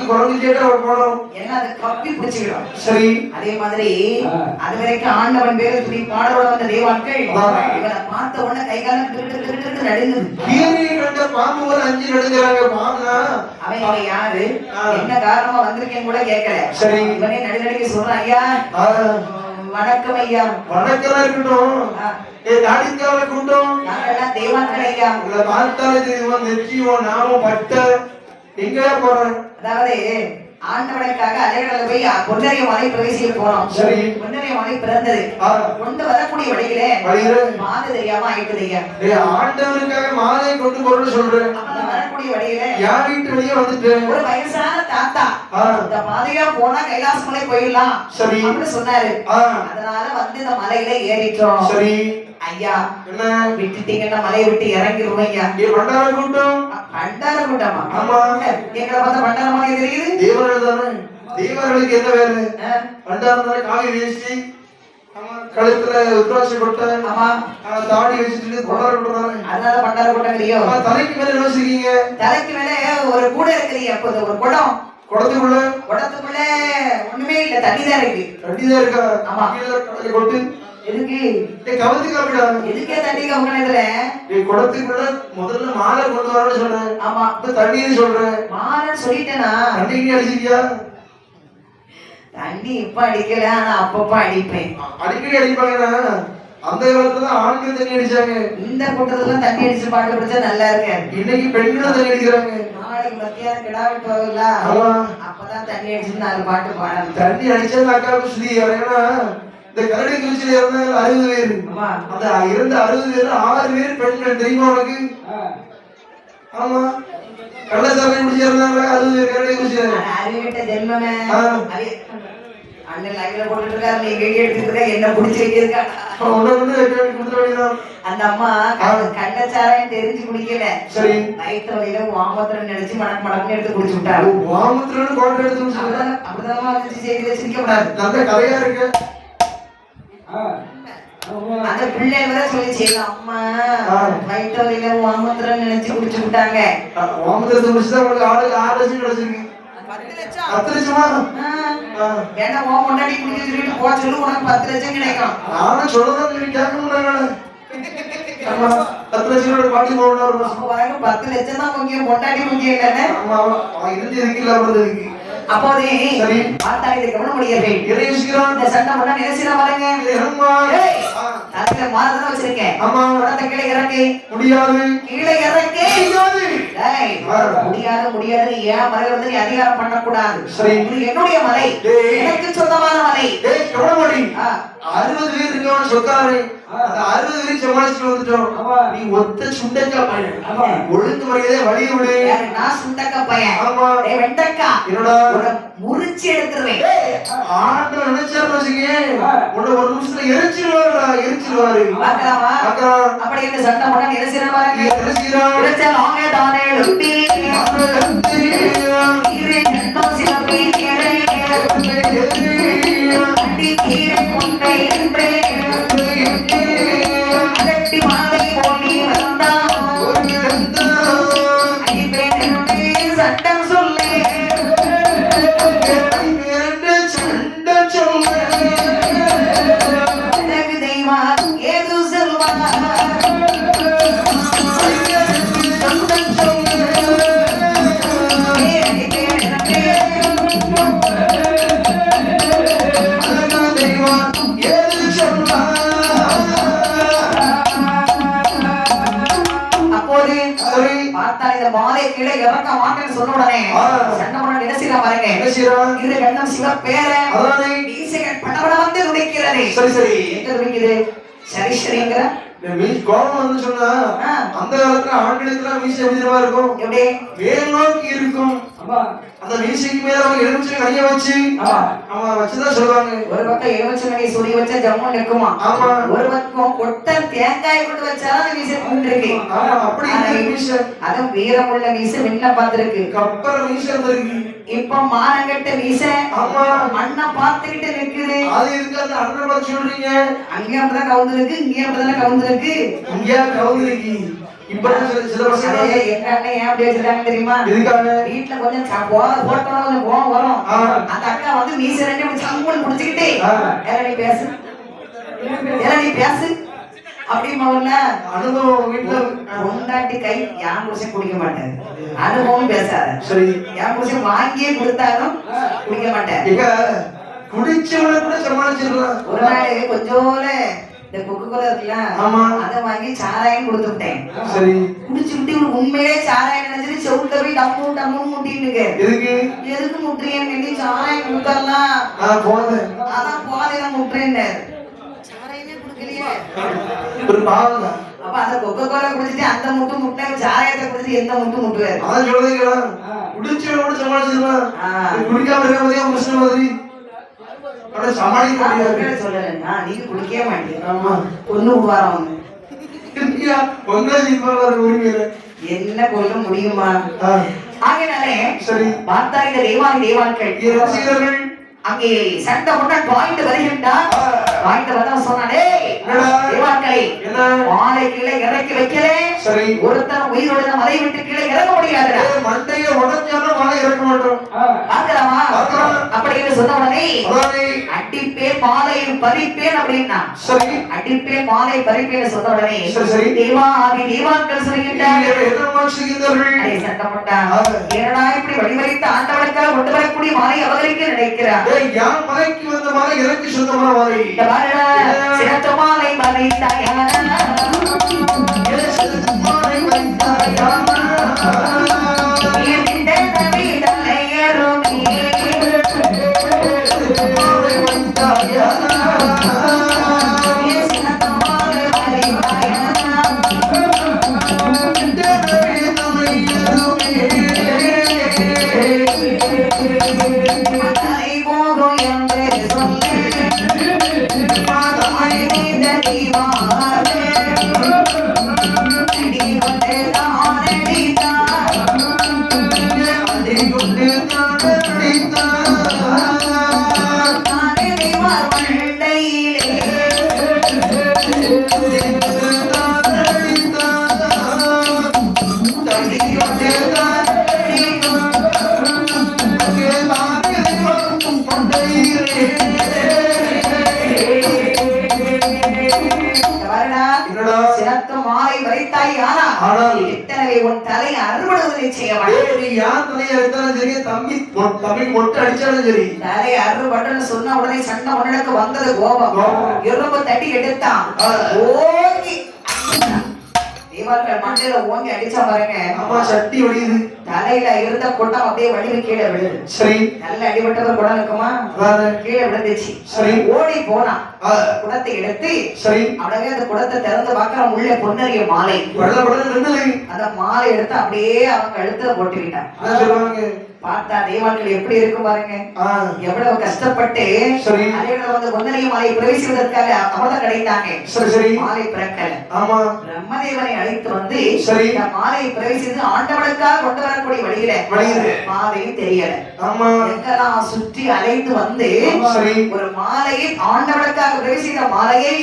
குரங்கு கேட்டா அவர் போனோம் ஏன்னா அது கப்பி பிடிச்சுக்கிடும். சரி அதே மாதிரி அது வரைக்கும் ஆண்டவன் பேரு துதி பாடலோட வந்த தேவாக்கள் இவனை பார்த்த உடனே கை காலம் கிட்டு நடுங்குது. கீரியை கண்ட பாம்பு போல அஞ்சு நடுங்குறாங்க. பாம்புனா அவன் யாரு என்ன காரணமா வந்திருக்கேன்னு கூட கேட்கல. சரி இவனே நடுநடுங்கி சொல்றான், ஐயா வணக்கம் ஐயா. வணக்கம் இருக்கட்டும். தாடிக்கால கூட்டம் நாங்கெல்லாம் தேவாக்கள் ஐயா. உங்களை பார்த்தாலே தெரியுமா நெற்றியும் நாமும் பட்ட எங்கயா போறேன். அதாவது ஆண்டவனுக்காக அலைகடல போய் பொன்னரிய மலை பிரவேசிக்க போனோம். சரி பொன்னரிய மலை பிறந்தது. கொண்டு வரக்கூடிய வழியிலே மாது தெரியாம ஆயிட்டு ஐயா. ஆண்டவனுக்காக மாலை கொண்டு போறேன்னு சொல்றேன். வரக்கூடிய வழியிலே என் வீட்டு வழியே வந்துட்டு ஒரு வயசான தாத்தா இந்த பாதையா போனா கைலாச மலை போயிடலாம் சரி அப்படின்னு சொன்னாரு. அதனால வந்து இந்த மலையில ஏறிட்டோம். சரி ஐயா என்ன விட்டுட்டீங்கன்னா மலையை விட்டு இறங்கிடுவோம் ஐயா. பண்டார கூட்டம் பண்டார கூட்டமா? ஆமா எங்களை பார்த்தா பண்டார மலை தெரியுது. தேவர்கள் தானே. தேவர்களுக்கு என்ன வேலை? பண்டாரம் தானே. காவி வேஷ்டி கழுத்துல உத்ராட்சி கொட்டை தாடி வச்சுட்டு பண்டார கூட்டம். அதனால பண்டார கூட்டம் இல்லையோ? தலைக்கு மேல என்ன வச்சிருக்கீங்க? தலைக்கு மேல ஒரு கூட இருக்குது. அப்போது ஒரு குடம். குடத்துக்குள்ள ஒண்ணுமே இல்ல, தண்ணிதான் இருக்கு. தண்ணிதான் இருக்கா? ஆமா. கொட்டு எதுக்கு கவர்ந்து காப்பிடா? எதுக்கே தண்ணி கவர்னதுல குடத்துக்குள்ள முதல்ல மாலை கொண்டு வரணும்னு சொன்னேன். ஆமா இப்ப தண்ணின்னு சொல்றேன். மாலைன்னு சொல்லிட்டேனா? தண்ணி அடிச்சிருக்கியா? தண்ணி இப்ப அடிக்கல, ஆனா அப்பப்ப அடிப்பேன். அடிக்கடி அடிப்பாங்கன்னா அந்த காலத்துல ஆண்கள் தண்ணி அடிச்சாங்க. இந்த கூட்டத்துல தண்ணி அடிச்சு பாட்டு பிடிச்சா நல்லா இருக்காது. இன்னைக்கு பெண்களும் தண்ணி அடிக்கிறாங்க. நாளைக்கு மத்தியானம் கிடா வெட்டு போகல, அப்பதான் தண்ணி அடிச்சு 4 பாட்டு பாடணும். தண்ணி அடிச்சா அக்காவுக்கு சுதி. ஏன்னா இந்த கரடி குறிச்சியில இருந்தாங்க 60 பேர். அந்த இருந்த 60 பேர் 6 பேர் பெண்கள். தெரியுமா உனக்கு? ஆமா கள்ளச்சாலை குடிச்சு இருந்தாங்க 60 பேர் கரடி குறிச்சியில. அறிவிட்ட ஜென்மமே அண்ணன் லைவ்ல போட்டுட்டு இருக்காரு, நீ வீடியோ எடுத்துட்டு இருக்க, என்ன புடிச்சு வைக்கிறா அந்த அம்மா. கள்ளச்சாராயம் தெரிஞ்சு குடிக்கல. சரி வயிற்று வழியில வாமத்திரம் நினைச்சு மடக்கு எடுத்து குடிச்சு விட்டாரு. வாமத்திரம் கோட்டை எடுத்து அப்படிதான் செய்தி வச்சிருக்க கூடாது. நல்ல கதையா இருக்கு. அந்த பிள்ளை வர சொல்லிச்சு, அம்மா வயிற்று வழியில வாமத்திரம் நினைச்சு குடிச்சு விட்டாங்க. வாமத்திரத்தை முடிச்சுதான் உங்களுக்கு ஆளுக்கு 6 லட்சம் கிடைச்சிருக்கு. 10 லட்சமா? ஏன்னா உன் முன்னாடி குடிக்க சொல்லிட்டு போ சொல்லு, உனக்கு 10 லட்சம் கிடைக்கும். நானும் சொல்லதான் சொல்லி கேட்க முடியாங்க. 10 லட்சம் பாட்டி போகணும். 10 லட்சம் தான் முக்கியம், பொண்டாட்டி முக்கியம் இல்லைன்னு. இருந்து இருக்குல்ல இருக்கு. அப்போதே பார்த்தாலே இதை கவனம் முடியவில்லை. இந்த சண்டை பண்ணா நினைச்சுனா பாருங்க. தலையில மாறுதான் வச்சிருக்கேன். உடத்த கீழே இறக்கி முடியாது. கீழே இறக்கி முடியாதுன்னு ஏன் மலை வந்து நீ அதிகாரம் பண்ணக்கூடாது. என்னுடைய மலை, எனக்கு சொந்தமான மலை. 60 பேர் இருக்கவன் சொக்காரு. அந்த 60 பேரும் சமாளிச்சுட்டு வந்துட்டோம். நீ ஒத்த சுண்டக்கா பையன். ஒழுங்கு முறையிலே வழிய விடு. நான் சுண்டக்கா பையன். வெண்டக்கா என்னடா முறிச்சு எடுத்துருவேன். ஆண்டு நினைச்சாரு வச்சுக்கேன், உன்னை ஒரு நிமிஷத்துல எரிச்சிருவாரு. பார்க்கலாமா? அப்படி என்ன சண்டை பண்ண நினைச்சிருவாங்க. தானே எழுப்பி கீரை கொண்டை என்றே அதட்டி மாலை போனி வந்தான் சட்டம் சொல்லு தெய்வா ஏது செல்வா இந்த மாலை கீழே இறக்க மாட்டேன்னு சொன்ன உடனே சண்டை பண்ண என்ன செய்யலாம் பாருங்க. என்ன செய்யறான்? இரு கண்ணம் சிவப்பேர அதானே மீசைகள் படபட வந்து துடிக்கிறது. சரி சரி எங்க துடிக்குது? சரி சரிங்கிற கோபம் வந்து சொன்னா அந்த காலத்துல ஆண்களுக்கு மீசை எப்படி இருக்கும்? எப்படி மேல் நோக்கி இருக்கும். அந்த மீசைக்கு மேல அவங்க எலுமிச்சை கனிய வச்சு அவன் வச்சுதான் சொல்லுவாங்க. ஒரு பக்கம் எலுமிச்சை கனியை சொல்லி வச்சா ஜம்மு நிற்குமா? ஆமா. ஒரு பக்கம் கொட்டை தேங்காய் கொண்டு வச்சாலும் மீசை கூண்டிருக்கு. அப்படி இருக்கு மீசை. அதுவும் வீரமுள்ள மீசை முன்ன பார்த்திருக்கு. கப்பர மீசை இருக்கு. இப்ப மானங்கட்ட மீசை ஆமா அண்ணா பார்த்துக்கிட்டு நிக்குது. அது இருக்கு. அந்த அண்ணன் பார்த்து சொல்றீங்க அங்கே அப்படிதான் கவுந்திருக்கு, இங்கே அப்படிதான் கவுந்திருக்கு. இங்கே கவுந்திருக்கு. இப்ப சில பசங்க எங்க அண்ணன் ஏன் அப்படி வச்சிருக்காங்க தெரியுமா? இதுக்காக வீட்டுல கொஞ்சம் போட்டோம்னா கொஞ்சம் கோவம் வரும். அந்த அக்கா வந்து மீசை ரெண்டு இப்படி சங்குன்னு புடிச்சுக்கிட்டு நீ பேசு நீ பேசு அப்படிமாவுல அனுபவம் வீட்டுல பொண்டாட்டி கை யான் புருஷன் குடிக்க மாட்டாரு. அனுபவம் பேசாத. சரி யான் புருஷன் வாங்கியே கொடுத்தாலும் குடிக்க மாட்டாரு. குடிச்சவன கூட சமாளிச்சிடலாம். ஒரு நாள் கொஞ்சோல இந்த கொக்கோலா இருக்குல்ல, அதை வாங்கி சாராயம் கொடுத்து விட்டேன். சரி குடிச்சு விட்டு ஒரு உண்மையிலே சாராயம் நினைச்சிட்டு செவுட்ட போய் டம்மு டம்மு முட்டினுங்க. எதுக்கு முட்டுறீங்க? சாராயம் கொடுத்தரலாம். அதான் போதையில முட்டுறேன்னு சாராயமே கொடுக்கலையே. ஒரு பாவம். அப்ப அந்த கொக்கோலா குடிச்சிட்டு அந்த முட்டு முட்டின சாராயத்தை குடிச்சு எந்த முட்டு முட்டுவாரு? அதான் சொல்றீங்களா? குடிச்சவன கூட சமாளிச்சிடலாம். குடிக்காம இருக்க மாதிரியா பிரச்சனை மாதிரி சமாளிக்க முடியாது. சொல்லலன்னா நீங்க குடிக்கவே மாட்டீங்க. கொண்டு விடுவாரம் என்ன கொல்ல முடியுமா? ஆகையினாலே சரி பார்த்தா இந்த தேவான்கள் அங்கே சண்டை போட்டா பாயிண்ட் வருகின்றார். பாயிண்ட் வந்தா சொன்னானே தேவான்களை மாலை கீழே இறக்கி வைக்கலே. சரி ஒருத்தன் உயிரோட மலை விட்டு கீழே இறங்க முடியாது. மண்டையை உடஞ்சாலும் மலை இறக்க மாட்டோம். பார்க்கலாமா? அப்படின்னு சொன்ன உடனே அடிப்பேன் மாலையில் பறிப்பேன் அப்படின்னா சரி அடிப்பேன் மாலை பறிப்பேன் சொன்ன உடனே சரி தேவான்கள் சொல்கின்றார்கள் சட்டப்பட்டான் ஏடா இப்படி வடிவமைத்த ஆண்டவனுக்காக கொண்டு வரக்கூடிய மாலை அபகரிக்க நினைக்கிறார். யார் மலைக்கு வந்த மாலை எனக்கு சொந்தமான மாலை. சிறந்த மாலை மறைத்தாயான சொன்ன உடனே சண்டை உடனுக்கு வந்தது கோபம். எறும்பு தட்டி எடுத்தான். ஓங்கி தேவான்கள் மண்டையில ஓங்கி அடிச்சா பாருங்க. அம்மா சட்டி வடியுது. தலையில இருந்த கொட்டம் அப்படியே வடிவு கீழே விழுது. சரி நல்ல அடிபட்டவர் குடம் இருக்குமா? கீழே விழுந்துச்சு. சரி ஓடி போனான். குடத்தை எடுத்து சரி அப்படியே அந்த குடத்தை திறந்து பார்க்கறான். உள்ள பொன்னரிய மாலை. அந்த மாலை எடுத்து அப்படியே அவங்க கழுத்துல போட்டுக்கிட்டான். பார்த்தா தேவான்கள் எப்படி இருக்கும் பாருங்க. எவ்வளவு கஷ்டப்பட்டு அலையில வந்து பொன்னரிய மாலை பிரவேசிப்பதற்காக அமிர்தம் கிடைத்தாங்க. சரி சரி மாலை பிறக்கல. ஆமா பிரம்மதேவனை அழைத்து வந்து சரி இந்த மாலையை பிரவேசித்து ஆண்டவனுக்காக கொண்டு வரக்கூடிய வழியில மாலையும் தெரியல. ஆமா எங்கெல்லாம் சுற்றி அலைந்து வந்து ஒரு மாலையை ஆண்டவனுக்காக பிரவேசித்த மாலையை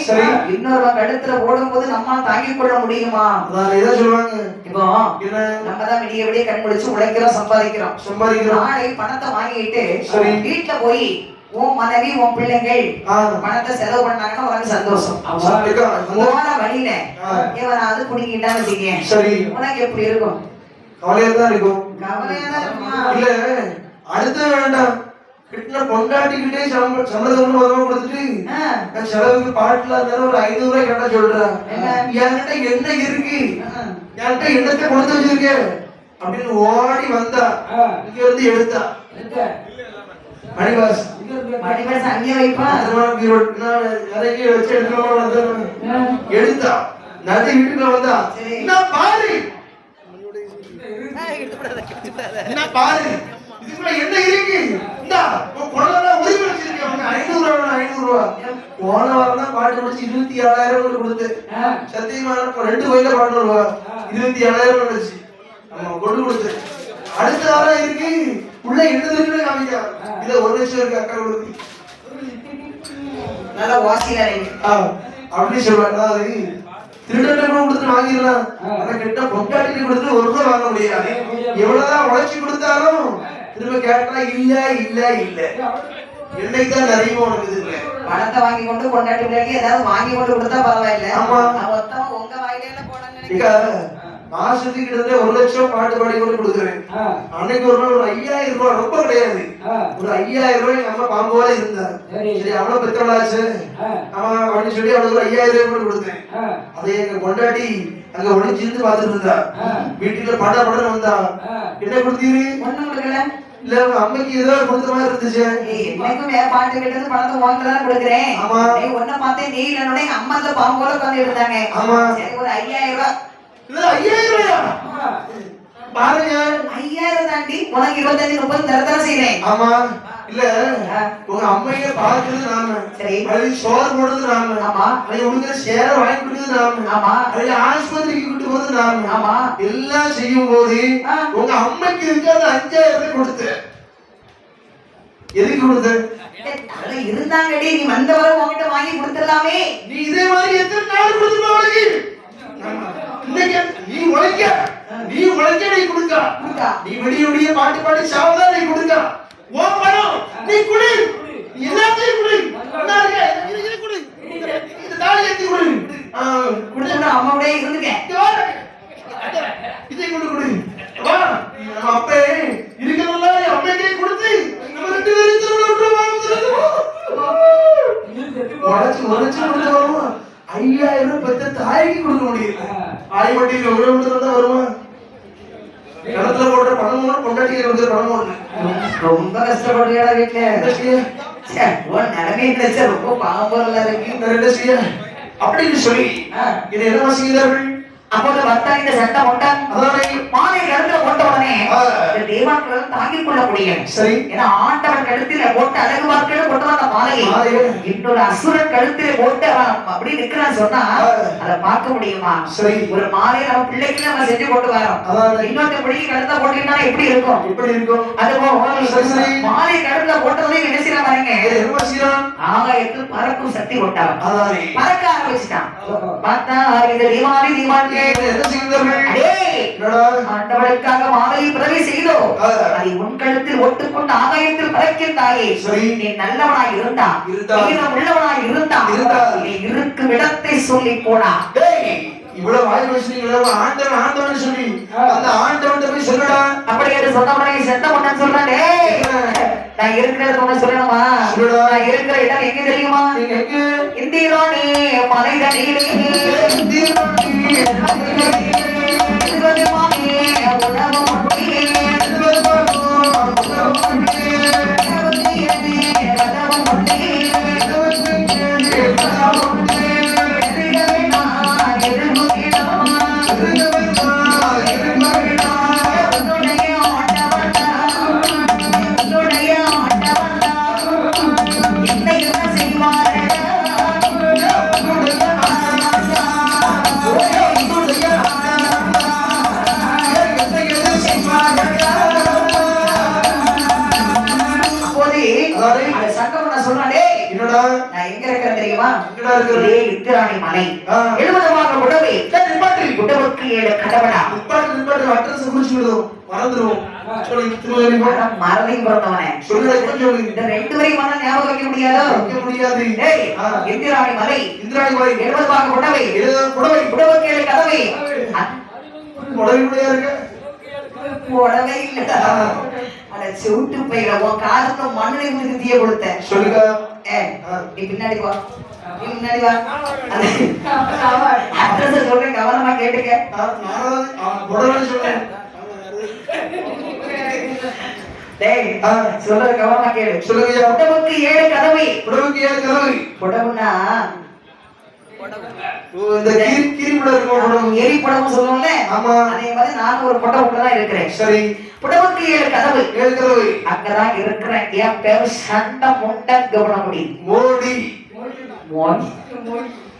இன்னொரு கழுத்துல ஓடும் போது நம்ம தாங்கிக் கொள்ள முடியுமா? சொல்லுவாங்க. இப்போ நம்ம தான் விடிய விடிய கண் முடிச்சு உழைக்கிறோம், சம்பாதிக்கிறோம். நாளை பணத்தை வாங்கிட்டு வீட்டுல போய் உன் மனைவி உன் பிள்ளைங்கள் பணத்தை செலவு பண்ணாங்கன்னா உனக்கு சந்தோஷம். போன வழியில எவனாவது குடிக்கிட்டான்னு வச்சுக்கேன், உனக்கு எப்படி இருக்கும்? கவலையா தான் இருக்கும். கவலையா தான் இருக்குமா? இல்ல அடுத்த வேண்டாம் கிட்ட கொண்டாட்டிக்கிட்டே சம்பளம் கொடுத்துட்டு செலவுக்கு பாட்டுல இருந்தாலும் ஒரு 500 ரூபாய் கேட்டா சொல்றேன். என்கிட்ட என்ன இருக்கு? என்கிட்ட என்னத்தை கொடுத்து வச்சிருக்கேன்? அப்படின்னு ஓடி வந்தா இங்க வந்து எடுத்தா மணிவாஸ் மணிவாஸ் அங்கே வைப்பா வச்சு எடுத்தா நதி வீட்டுக்குள்ள வந்தா நான் பாரு நான் பாரு இதுக்குள்ள என்ன இருக்கு இந்தா குழந்தை உரிமை வச்சிருக்கேன் 500 ரூபா போன வாரம் தான் பாட்டு முடிச்சு 27,000 கொடுத்து சத்தியமான 2 கோயில பாட்டு ரூபா 27,000 வச்சு நம்ம கொண்டு கொடுத்து அடுத்த வாரம் இருக்கு உள்ள என்ன இருக்குன்னு காமிக்கா இத 1 லட்சம் இருக்கு அக்கா கொடுத்து நல்லா வாசினாரே அப்படி சொல்றாங்க அது திருடனை கொடுத்து வாங்கிடலாம் ஆனா கிட்ட பொட்டாட்டி கொடுத்து 1 ரூபாய் வாங்க முடியாது எவ்வளவுதான் உழைச்சி கொடுத்தாலும் திரும்ப கேட்டா இல்ல இல்ல இல்ல என்னைக்குதான் நிறைய உனக்கு இது பணத்தை வாங்கி கொண்டு கொண்டாட்டி பிள்ளைக்கு ஏதாவது வாங்கி கொண்டு கொடுத்தா பரவாயில்ல ஆமா மொத்தம் உங்க வாயில போனாங்க மாசத்துக்கு கிட்டத்தட்ட 1 லட்சம் பாட்டு பாடி கொண்டு கொடுக்குறேன் அன்னைக்கு ஒரு நாள் ஒரு 5,000 ரூபாய் ரொம்ப கிடையாது ஒரு 5,000 ரூபாய் எங்க அம்மா பாம்போல இருந்தாரு சரி அவளை பெற்றவளாச்சு அவன் அப்படின்னு சொல்லி அவளுக்கு ஒரு 5,000 ரூபாய் கூட கொடுத்தேன் அதை எங்க கொண்டாடி அங்க ஒளிஞ்சிருந்து பாத்துட்டு இருந்தா வீட்டுல படம் வந்தா என்ன கொடுத்தீரு ஒண்ணும் கொடுக்கல இல்ல உங்க அம்மைக்கு ஏதோ கொடுத்த மாதிரி இருந்துச்சு எனக்கும் வேற பாட்டு கேட்டது பணத்தை வாங்கலாம் கொடுக்குறேன் நீ ஒன்ன பார்த்தே நீ இல்லனோட எங்க அம்மா அந்த பாம்போல உட்கார்ந்து இருந்தாங்க சரி ஒரு 5,000 ரூபாய் இல்ல 5,000 ரூபாயா பாருங்க 5,000 தாண்டி உனக்கு 25-30 தரதர செய்றேன் ஆமா இல்ல உங்க அம்மைய பாக்குறது நாம சரி அது சோறு போடுறது நாம ஆமா அது உங்களுக்கு சேர வாங்கி கொடுக்கிறது நாம ஆமா அது ஆஸ்பத்திரிக்கு கூட்டி போறது நாம ஆமா எல்லாம் செய்யும் போது உங்க அம்மைக்கு இருக்காது 5,000 கொடுத்து எதுக்கு கொடுத்து அதெல்லாம் இருந்தாங்கடி நீ வந்தவரை உன்கிட்ட வாங்கி கொடுத்துடலாமே நீ இதே மாதிரி எத்தனை நாள் கொடுத்துருப்ப அவளுக்கு இன்னைக்கு நீ உழைக்க நீ கொடுக்க நீ விடிய பாட்டு பாடி சாவதான் நீ கொடுக்க ஓ பணம் நீ குடி எல்லாத்தையும் குடி இது குடி இந்த தாலி ஏத்தி குடி குடிச்சா அம்மாவோட இருந்துக்க இதை குடி வா நம்ம அப்பே இருக்கறல்ல அம்மைக்கே கொடுத்து நம்ம 2 பேரும் திரும்ப விட்டுருவோம் உழைச்சு கொடுத்துருவோம் 5,000 ரூபாய் பெத்த தாய்க்கு கொடுக்க முடியல ஆய் வட்டியில் எவ்வளவு தான் வருமா கடத்துல போடுற பணமும் கொண்டாட்டிகள் வந்து பணமும் ரொம்ப கஷ்டப்படுறியா வீட்டுல உன் நிலைமை நினைச்சா ரொம்ப பாவம் இருக்கு அப்படின்னு சொல்லி இது என்ன வாசிக்கிறார்கள் அப்போது வர்த்தா இந்த சட்டம் போட்டான் மாலை கழுத்துல போட்ட உடனே தேவாக்கள் தாங்கிக் கொள்ள முடியும் சரி ஏன்னா ஆண்டவன் கழுத்தில போட்டு அழகு பார்க்கல கொண்டு வந்த மாலையை இன்னொரு அசுரன் கழுத்தில போட்டு அப்படி நிக்கிறான்னு சொன்னா அதை பார்க்க முடியுமா சரி ஒரு மாலையை நம்ம பிள்ளைக்கு நம்ம செஞ்சு கொண்டு வரோம் இன்னொரு பிள்ளைக்கு கழுத்த போட்டீங்கன்னா எப்படி இருக்கும் அதுபோல மாலை கழுத்துல போட்டதே என்ன செய்யற பாருங்க ஆகாயத்தில் பறக்கும் சக்தி கொண்டான் பறக்க ஆரம்பிச்சுட்டான் பார்த்தா இது தீபாவளி ஆண்டவனுக்காக மாலையை பிரதி செய்தோ அதை உன் கழுத்தில் ஒட்டுக்கொண்டு ஆகாயத்தில் பறக்கின்றாயே நீ நல்லவனாய் இருந்தா உள்ளவனாய் இருந்தா நீ இருக்கும் இடத்தை சொல்லி போனா இவ்வளவு வாய் பேசுறீங்களா ஆண்டவன் சொல்லி அந்த ஆண்டவன் போய் சொல்லுடா அப்படி என்று சொன்னவனை செத்த பண்ண சொல்றானே நான் இருக்கிறது ஒண்ணு சொல்லணுமா நான் இருக்கிற இடம் எங்க தெரியுமா இந்திராணி மலைதனிலே இந்திராணி மலை 70 உடவை உடவுக்கு 7 கடவுளா அட்ரஸ் குறிச்சுடுவோம் மறந்துடுவோம் மறதையும் பிறந்தவனே இந்த 2 வரை மன ஞாபகம் வைக்க முடியாது இந்திராணி மலை 70 உடவை உடவுக்கு 7 கதவை உடவே இல்ல அட செவுட்டு பையில உன் காலத்துல மண்ணை ஊத்தி தீய கொடுத்த சொல்லுங்க நீ பின்னாடி வா அட்ரஸ் சொல்றேன் கவனமா கேட்டுக்க டேய் சொல்ற கவனமா கேளு. சொல்லுங்கய்யா. புடவுக்கு 7 கதவு. புடவுக்கு 7 கதவு. புடவுனா இந்த கிரி புடவு இருக்கும் புடவு. எரி புடவு சொல்லுவோம்ல. ஆமா. அதே மாதிரி நான் ஒரு புடவுக்குள்ள தான் இருக்கிறேன். சரி. புடவுக்கு 7 கதவு. 7 கதவு. அங்கதான் இருக்கிறேன். என் பேரு சண்ட முண்ட கவனமுடி. மோடி. மோடி.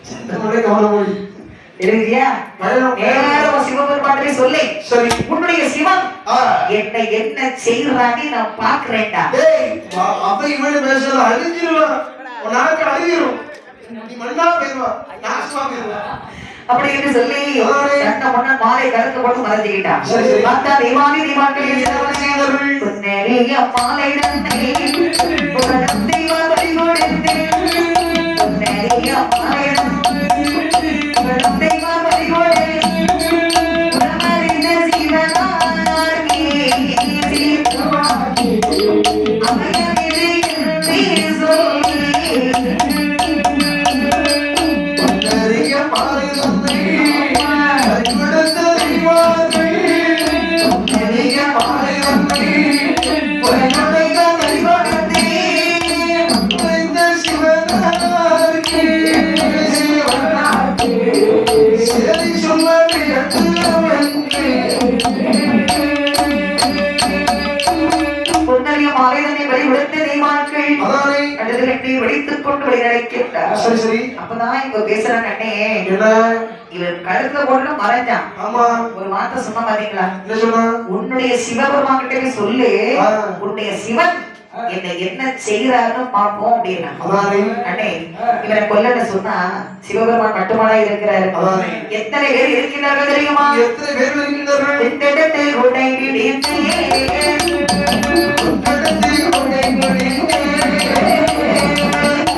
சண்ட முண்ட கவனமுடி. எழுதியா? நேரம் சிவபெருமானே சொல்லி. சரி. உன்னுடைய சிவன் என்னை என்ன செய்யறான்னு நான் பாக்குறேன்டா. டேய் அப்ப இவனே பேசல அழிஞ்சிருவான். உனக்கு அழிஞ்சிரும். நீ மண்ணா போய்வா. நாசமா போய்வா. அப்படி என்று சொல்லி சண்ட முண்ட மாலை கலந்து போட்டு மறந்துக்கிட்டான். சரி சரி. பார்த்தா தெய்வானிகள் செய்தார்கள். பொன்னேறிய மாலை தந்தை புகழும் தெய்வ வழிகொடுத்தே. பொன்னேறிய மாலை புகழும் தெய்வ வழிகொடே. உணவறிந்த சிவனார்க்கே சீர்வாகி அமையவில்லை என்று சொல்லி. பொன்னேறிய மாலை தந்தை அறிவிடுத்த தெய்வானை. பொன்னேறிய மாலை தந்தை புகழும் தெய்வ வழிகொடுத்தே. அமைந்த சிவனார்க்கே சரி சொல்லவே பொன்னறிய மாலைதனை வழிபடுத்த தெய்வான்கள் அதானே கடுதலை வெடித்துக் கொண்டு வெளிநடக்கின்றார். சரி சரி. அப்பதான் இப்ப பேசுறாங்க அண்ணே. என்ன இவர் கழுத்துல போட்டு மறைஞ்சான். ஆமா. ஒரு வார்த்தை சொன்ன பாத்தீங்களா? என்ன சொன்னா? உன்னுடைய சிவபெருமான் கிட்டவே சொல்லு. உன்னுடைய சிவன் என்னை என்ன செய்யறாருன்னு பார்ப்போம் அப்படின்னா. அதானே அண்ணே இவரை கொல்லன்னு சொன்னா சிவபெருமான் மட்டுமாடா இருக்கிறாரு. அதானே எத்தனை பேர் இருக்கிறார்கள் தெரியுமா? எத்தனை பேர் இருக்கின்றார்கள்? எத்தனை உடை பிடித்தே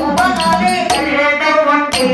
உபகாரே கழட்ட வந்தே.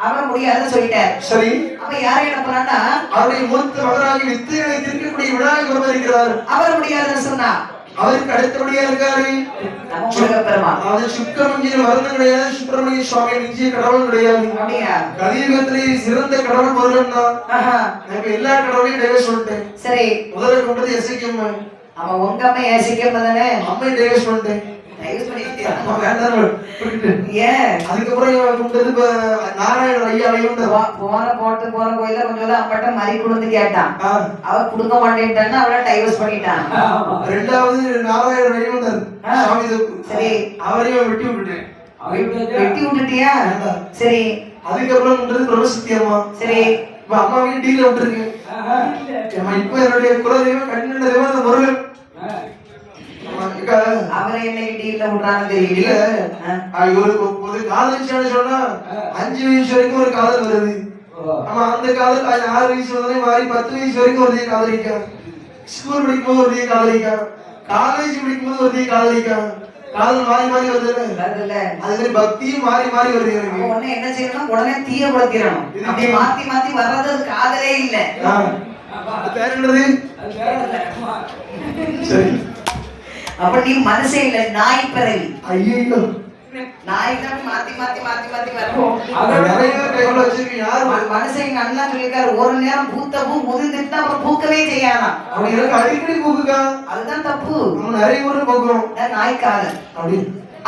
அவர் முடியாத சொல்லிட்டார். சரி. அப்ப யாரை என்ன பண்ணான்னா அவருடைய மூத்த மகனாகி வித்தைகளை தீர்க்கக்கூடிய விநாயகர் ஒருவர் இருக்கிறார். அவர் முடியாதுன்னு சொன்னா அவருக்கு அடுத்தபடியா இருக்காரு முருகப்பெருமான். அது சுக்கரமஞ்சின மருந்து கிடையாது. சுப்பிரமணிய சுவாமி மிஞ்சிய கடவுள் கிடையாது. அப்படியா? கலியுகத்திலே சிறந்த கடவுள் முருகன் தான். இப்ப எல்லா கடவுளையும் டைவர்ஸ் சொல்லிட்டேன். சரி. முதல்ல கொண்டது எசிக்கம்மா. அவன் உங்க அம்மா எசிக்கம்மா தானே? அம்மை டைவர்ஸ் பண்ணிட்டேன். போன கோயில கொஞ்சம் அம்பட்ட மறி கொடுத்து கேட்டான். அவ குடுக்க மாட்டேன்ட்டான்னு அவளை டைவர்ஸ் பண்ணிட்டான். ரெண்டாவது நாராயண சரி அவரையும் வெட்டி விட்டுட்டேன். வெட்டி விட்டுட்டியா? சரி. அதுக்கப்புறம் பிரம்மசத்தியம்மா. சரி. இப்ப அம்மாவையும் டீல விட்டுருக்கு. இப்ப என்னுடைய குலதெய்வம் கண்ணன் தெய்வம் முருகன். அவரை என்னைக்கு டீல்ல விடுறான்னு தெரியல. இவருக்கு ஒரு காதலிச்சான்னு சொன்னா 5 வயசு வரைக்கும் ஒரு காதல் வருது. ஆமா அந்த காதல் 6 வயசு வரைக்கும் மாறி 10 வயசு வரைக்கும் ஒரு காதலிக்கான். ஸ்கூல் படிக்கும்போது ஒரு காதலிக்கான். காலேஜ் படிக்கும்போது ஒரு காதலிக்கான். காதல் மாறி மாறி வருது. அது மாதிரி பக்தியும் மாறி மாறி வருது. எனக்கு உடனே என்ன செய்யணும்? உடனே தீயப்படுத்திடணும். அப்படி மாத்தி மாத்தி வர்றது காதலே இல்ல. பேர் என்னது? சரி. அப்ப நீ மனசே இல்ல, நாய் பிறவி. ஐயோ நாய் தான் மாத்தி மாத்தி மாத்தி மாத்தி வரும். மனுஷன் நல்லா சொல்லிருக்காரு. ஒரு நேரம் பூத்த பூ முதிர்ந்துட்டு அப்புறம் பூக்கவே செய்யாதான். அடிக்கடி பூக்குக்கா. அதுதான் தப்பு. நிறைய ஊர் பூக்கும். நாய்க்காக அப்படி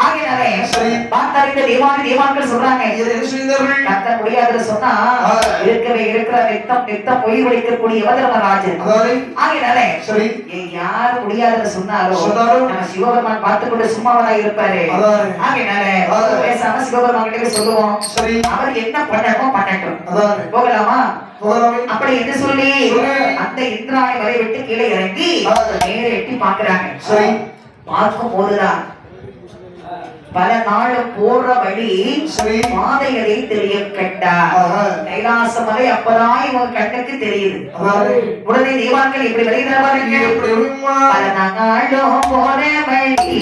ஆகையாலே சரி. பார்த்தால் தேவான்கள் சொல்றாங்க இது என்ன சொல்லியிருந்தார்கள்? கத்த முடியாதுன்னு சொன்னா இருக்கிற நித்தம் பொய் ஒழிக்கக்கூடிய யமதர்மராஜன். ஆகையாலே சரி. யார் முடியாதுன்னு சொன்னாலும் நம்ம சிவபெருமான் பார்த்து கொண்டு சும்மாவதா இருப்பாரு. ஆகையாலே பேசாம சிவபெருமான் கிட்ட சொல்லுவோம். அவர் என்ன பண்ணட்டும் போகலாமா? அப்படி என்று சொல்லி அந்த இந்திராணி வரை விட்டு கீழே இறங்கி நேர எட்டி பாக்குறாங்க. பார்க்கும் போதுதான் பல நாள் போற வழி பாதைகளை தெரிய கண்டார். கைலாச மலை அப்பதான் இவங்க கண்ணுக்கு தெரியுது. உடனே தேவான்கள் இப்படி வெளியிட பாருங்க. பல நாளும் போற வழி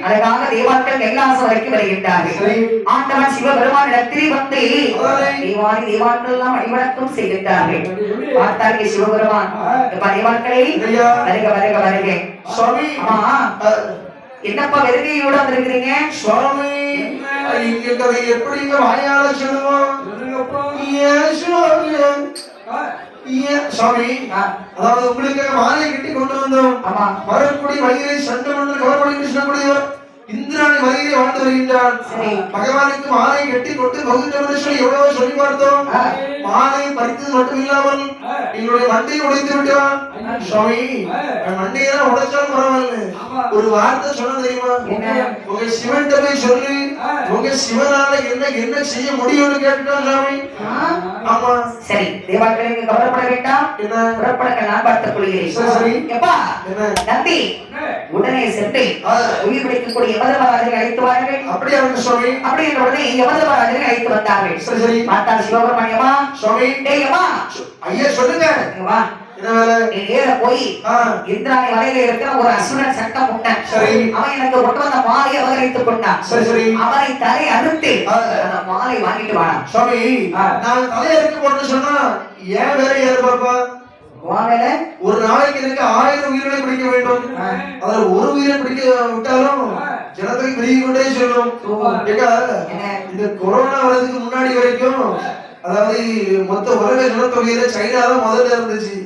அழகாக தேவான்கள் கைலாசம் வரைக்கும் வருகின்றார்கள். ஆண்டவன் சிவபெருமானிடத்தில் வந்து தேவான்கள் எல்லாம் அடிவணக்கம் செய்கின்றார்கள். பார்த்தார்கள் சிவபெருமான், தேவான்களை வருக வருக வருக. என்னப்பா வெறுகையோட வந்திருக்கிறீங்க? சுவாமி இங்க கதை எப்படி வாயால சொல்லுவோம்? சுவாமி, அதாவது உங்களுக்கு மாலை கட்டி கொண்டு வந்தோம். வரக்கூடிய வழியிலே சண்டமன்ற கவர்மணி கிருஷ்ணகுடியவர் இந்திராணி வரையிலே வாழ்ந்து வருகின்றார். பகவானுக்கு மாலை கட்டி கொண்டு பகுதி எவ்வளவு சொல்லி பார்த்தோம். மாலை பறித்தது மட்டும் இல்லாமல் எங்களுடைய மண்டையை உடைத்து விட்டான். சுவாமி, மண்டையெல்லாம் உடைச்சாலும் பரவாயில்ல, ஒரு வார்த்தை சொன்ன தெரியுமா? உங்க சிவன் போய் சொல்லி உங்க சிவனால என்ன செய்ய முடியும்னு கேட்டான். சுவாமி, ஆமா சரி, தேவான்களுக்கு கவலைப்பட வேண்டாம், புறப்படக்க நான் பார்த்துக் கொள்கிறேன். சரி எப்பா நம்பி உடனே சென்று உயிர் பிடிக்கக்கூடிய யமதர்மராஜனை அழைத்து வாருங்கள். அப்படியே சுவாமி. அப்படி என்ற உடனே யமதர்மராஜனை அழைத்து வந்தார்கள். சரி சரி. பார்த்தால் சிவபெருமானியமா சுவாமி, டேயம்மா ஐயா சொல்லுங்க. வா, என்ன வேலை? நேர போய் இந்திராணி வரையில இருக்கிற ஒரு அசுரன் சட்டம் முட்டன். அவன் எனக்கு கொண்டு வந்த மாலை அபகரித்துக் கொண்டான். சரி சரி. அவனை தலை அறுத்து அந்த மாலை வாங்கிட்டு வாடா. சுவாமி, நான் தலை அறுக்க போட்டு சொன்னா ஏன் வேற ஏறு பாப்பா? ஒரு நாளைக்கு எனக்கு 1000 உயிர்களை பிடிக்க வேண்டும். அதுல ஒரு உயிரை பிடிக்க விட்டாலும் ஜனத்தை பெருகி கொண்டே சொல்லும். இந்த கொரோனா வர்றதுக்கு முன்னாடி வரைக்கும், அதாவது மொத்த உலக ஜனத்தொகையில சைனா தான் முதல்ல இருந்துச்சு.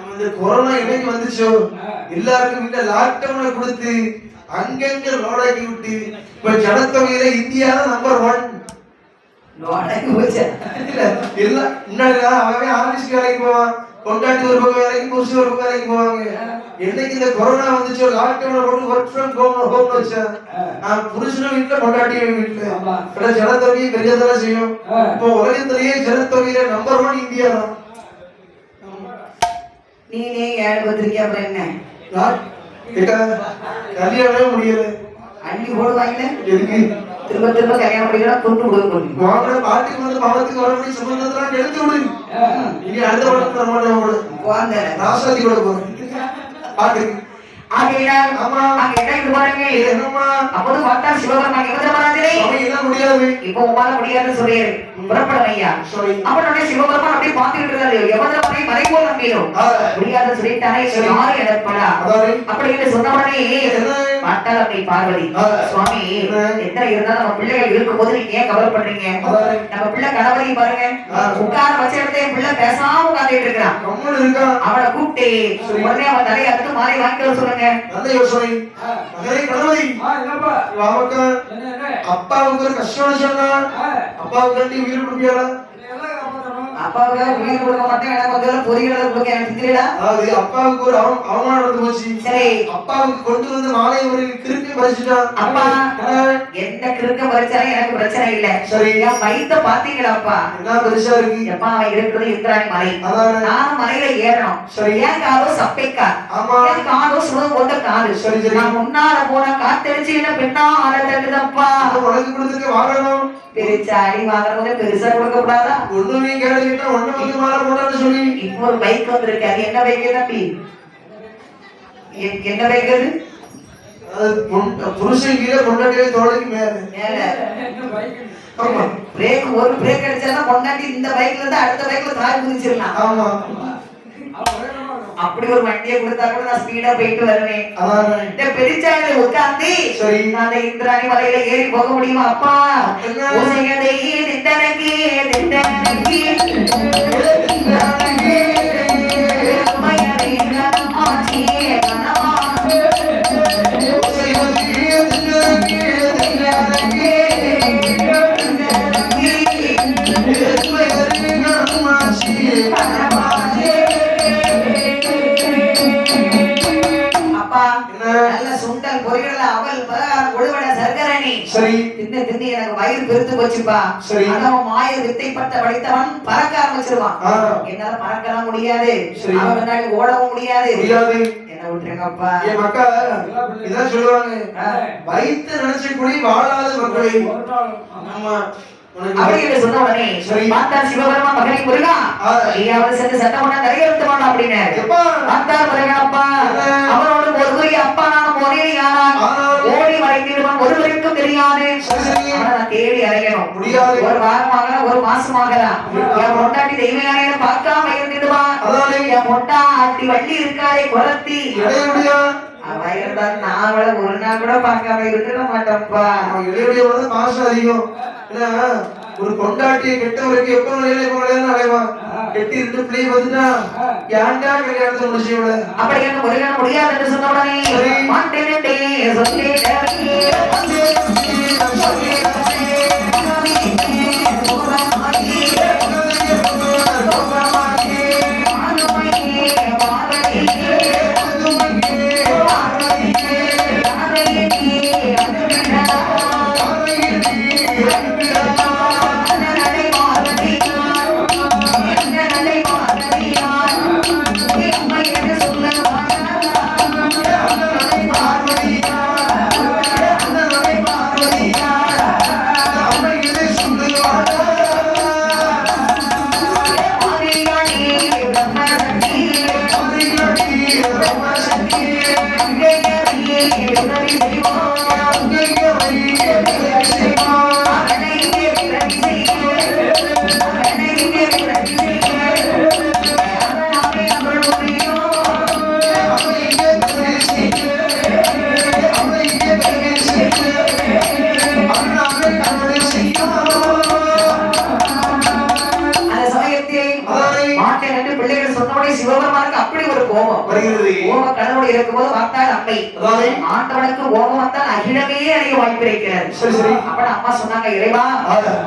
இந்த கொரோனா என்னைக்கு வந்துச்சோ எல்லாருக்கும் வீட்டுல லாக்டவுனை கொடுத்து அங்கங்க லோடாக்கி விட்டு இப்ப ஜனத்தொகையில இந்தியா தான் நம்பர் 1. முன்னாடி அவன் ஆபீஸ்க்கு வேலைக்கு போவான், கொண்டாட்டி ஒரு பக்கம் வேலைக்கு, புருஷன் ஒரு பக்கம் வேலைக்கு போவாங்க. என்னைக்கு இந்த கொரோனா வந்துச்சோ லாக்டவுன்ல போட்டு ஒர்க் ஃப்ரம் ஹோம் வச்சா, புருஷனும் வீட்டுல கொண்டாட்டியும் வீட்டுல ஜனத்தொகையை பெரியதெல்லாம் செய்யும். இப்போ உலகத்திலேயே ஜனத்தொகையில நம்பர் 1 இந்தியா தான். நீ ஏழு பத்திரிக்கை அப்புறம் என்ன கல்யாணமே முடியல, அள்ளி போடுவாங்க. எதுக்கு திரும்ப திரும்ப கல்யாணம் பண்ணிக்கலாம், கொண்டு விடுவோம். பாட்டுக்கு வந்து பாவத்துக்கு வரக்கூடிய சம்பந்தத்தெல்லாம் எடுத்து விடு. இனி அடுத்த படத்துல மாட்டேன், ராசாதி கூட போறேன் பாட்டுக்கு. அப்போது பார்த்தா சிவபெருமான் யமதர்மராஜனே, முடியாது இப்போ உமால முடியாதுன்னு சொல்லிடு, புறப்படும் ஐயா. அப்ப சிவபெருமான் அப்படியே பார்த்துட்டு இருக்காரு. யமதர்மனை மறைபோல் நம்பிடும் முடியாத சொல்லிட்டானே, யாரும் எடப்படா அப்படின்னு சொன்ன உடனே மாட்டாளம்மை பார்வதி, சுவாமி எத்தனை இருந்தாலும் நம்ம பிள்ளைகள் இருக்கும்போது நீங்க ஏன் கவலைப்படுறீங்க? நம்ம பிள்ளை கணவரை பாருங்க, உட்கார வச்ச இடத்துல என் பிள்ளை பேசாம உட்கார்ந்துட்டு இருக்கான். அவனை கூப்பிட்டு உடனே அவன் தலையை அறுத்து மாலை வாங்கிட்டு வர சொல்லுங்க. அப்பாவுக்கு ஒரு கஷ்டம் சொன்னா அப்பாவுக்கு உயிர் கொடுப்பியாரா? அப்பாவுக்காக உயிர் கொடுக்க மாட்டேன், எனக்கு முதல்ல பொறிகளை கொடுக்க எனக்கு தெரியல. அதாவது அப்பாவுக்கு ஒரு அவமானம் நடந்து போச்சு. சரி, அப்பாவுக்கு கொண்டு வந்து மாலை ஒரு கிறுக்கு பறிச்சுட்டான். அப்பா எந்த கிறுக்க பறிச்சாலும் எனக்கு பிரச்சனை இல்ல. சரி, என் வயித்த பாத்தீங்களாப்பா என்ன பெருசா இருக்கு? எப்பா அவன் இருக்கிறது இந்திராணி மலை, நானும் மலையில ஏறணும். சரி, என் காதோ சப்பைக்கா, என் காதோ சுகம் கொண்ட காது. சரி சரி, நான் முன்னால போனா காத்தடிச்சு என்ன பெண்ணா ஆள தட்டுதப்பா. உனக்கு கொடுத்துட்டு வாங்கணும், பெருசா அடி வாங்குறவங்க பெருசா கொடுக்க கூடாதா? ஒண்ணுமே கேட்டுக்கிட்டா ஒண்ணு வந்து மாலை போடான்னு சொல்லி இப்போ ஒரு பைக் வந்திருக்கு. அது என்ன பைக் தம்பி? என்ன பைக் அது? புருஷன் கீழே பொண்டாட்டியே தோளுக்கு மேல மேல பிரேக், ஒரு பிரேக் அடிச்சா பொண்டாட்டி இந்த பைக்ல இருந்து அடுத்த பைக்ல தாய் குதிச்சிடலாம். ஆமா, அப்படி ஒரு வண்டியை கொடுத்தா கூட நான் ஸ்பீடா போயிட்டு வருவேன். இந்த பெருச்சாலையில உட்கார்ந்து அந்த இந்திராணி மலையில ஏறி போக முடியுமா? அப்பா எனக்கு வயிறு பெருத்து போச்சுப்பா. மாய வித்தை பட்ட படித்தவன் பறக்க ஆரம்பிச்சிருவான். என்னால பறக்கலாம் முடியாது, அவன் முன்னாடி ஓடவும் முடியாது. என்ன விட்டுருங்கப்பா. என் மக்கா இதான் சொல்லுவாங்க, வயிற்று நினைச்ச கூடி வாழாத மக்களை. அப்படின்னு சொன்ன உடனே மாத்தார் சிவபெருமான் மகனை முருகா நீயாவது சென்று சட்டமன்ற நிறைவேற்ற மாட்டோம் அப்படின்னு மாத்தார் முருகனப்பா அவனோடு ஒருவரை அப்பா நான் ஒரே யாரால் ஓடி மறைந்திடுவான், ஒருவருக்கும் தெரியாது. நான் தேடி அடையணும் முடியாது. ஒரு வாரமாக ஒரு மாசமாகலாம் என் பொண்டாட்டி தெய்வயானையில பார்க்காம இருந்துடுவான். என் பொண்டாட்டி வள்ளி இருக்காரே குரத்தி நான் ஒரு நாள் கூட பார்க்காம இருந்துட மாட்டேன்ப்பா. மாசம் அதிகம் ஒரு கொண்டாட்டிய கெட்டவருக்கு எப்ப அடைவான். கெட்டி இருந்து பிள்ளை வந்துட்டா ஏன்டா கல்யாணத்தை முடிச்சு அப்படி என்ன முருகன் முடியாது என்று சொன்ன உடனே சிவபெருமானுக்கு அப்படி ஒரு கோபம் வருகிறது. கோப கடவுள் இருக்கும்போது பார்த்தால் அம்மை ஆண்டவனுக்கு கோபம் வந்தால் அகிலமே அடைய வாய்ப்பு இருக்கிறது. அப்ப அம்மா சொன்னாங்க, இறைவா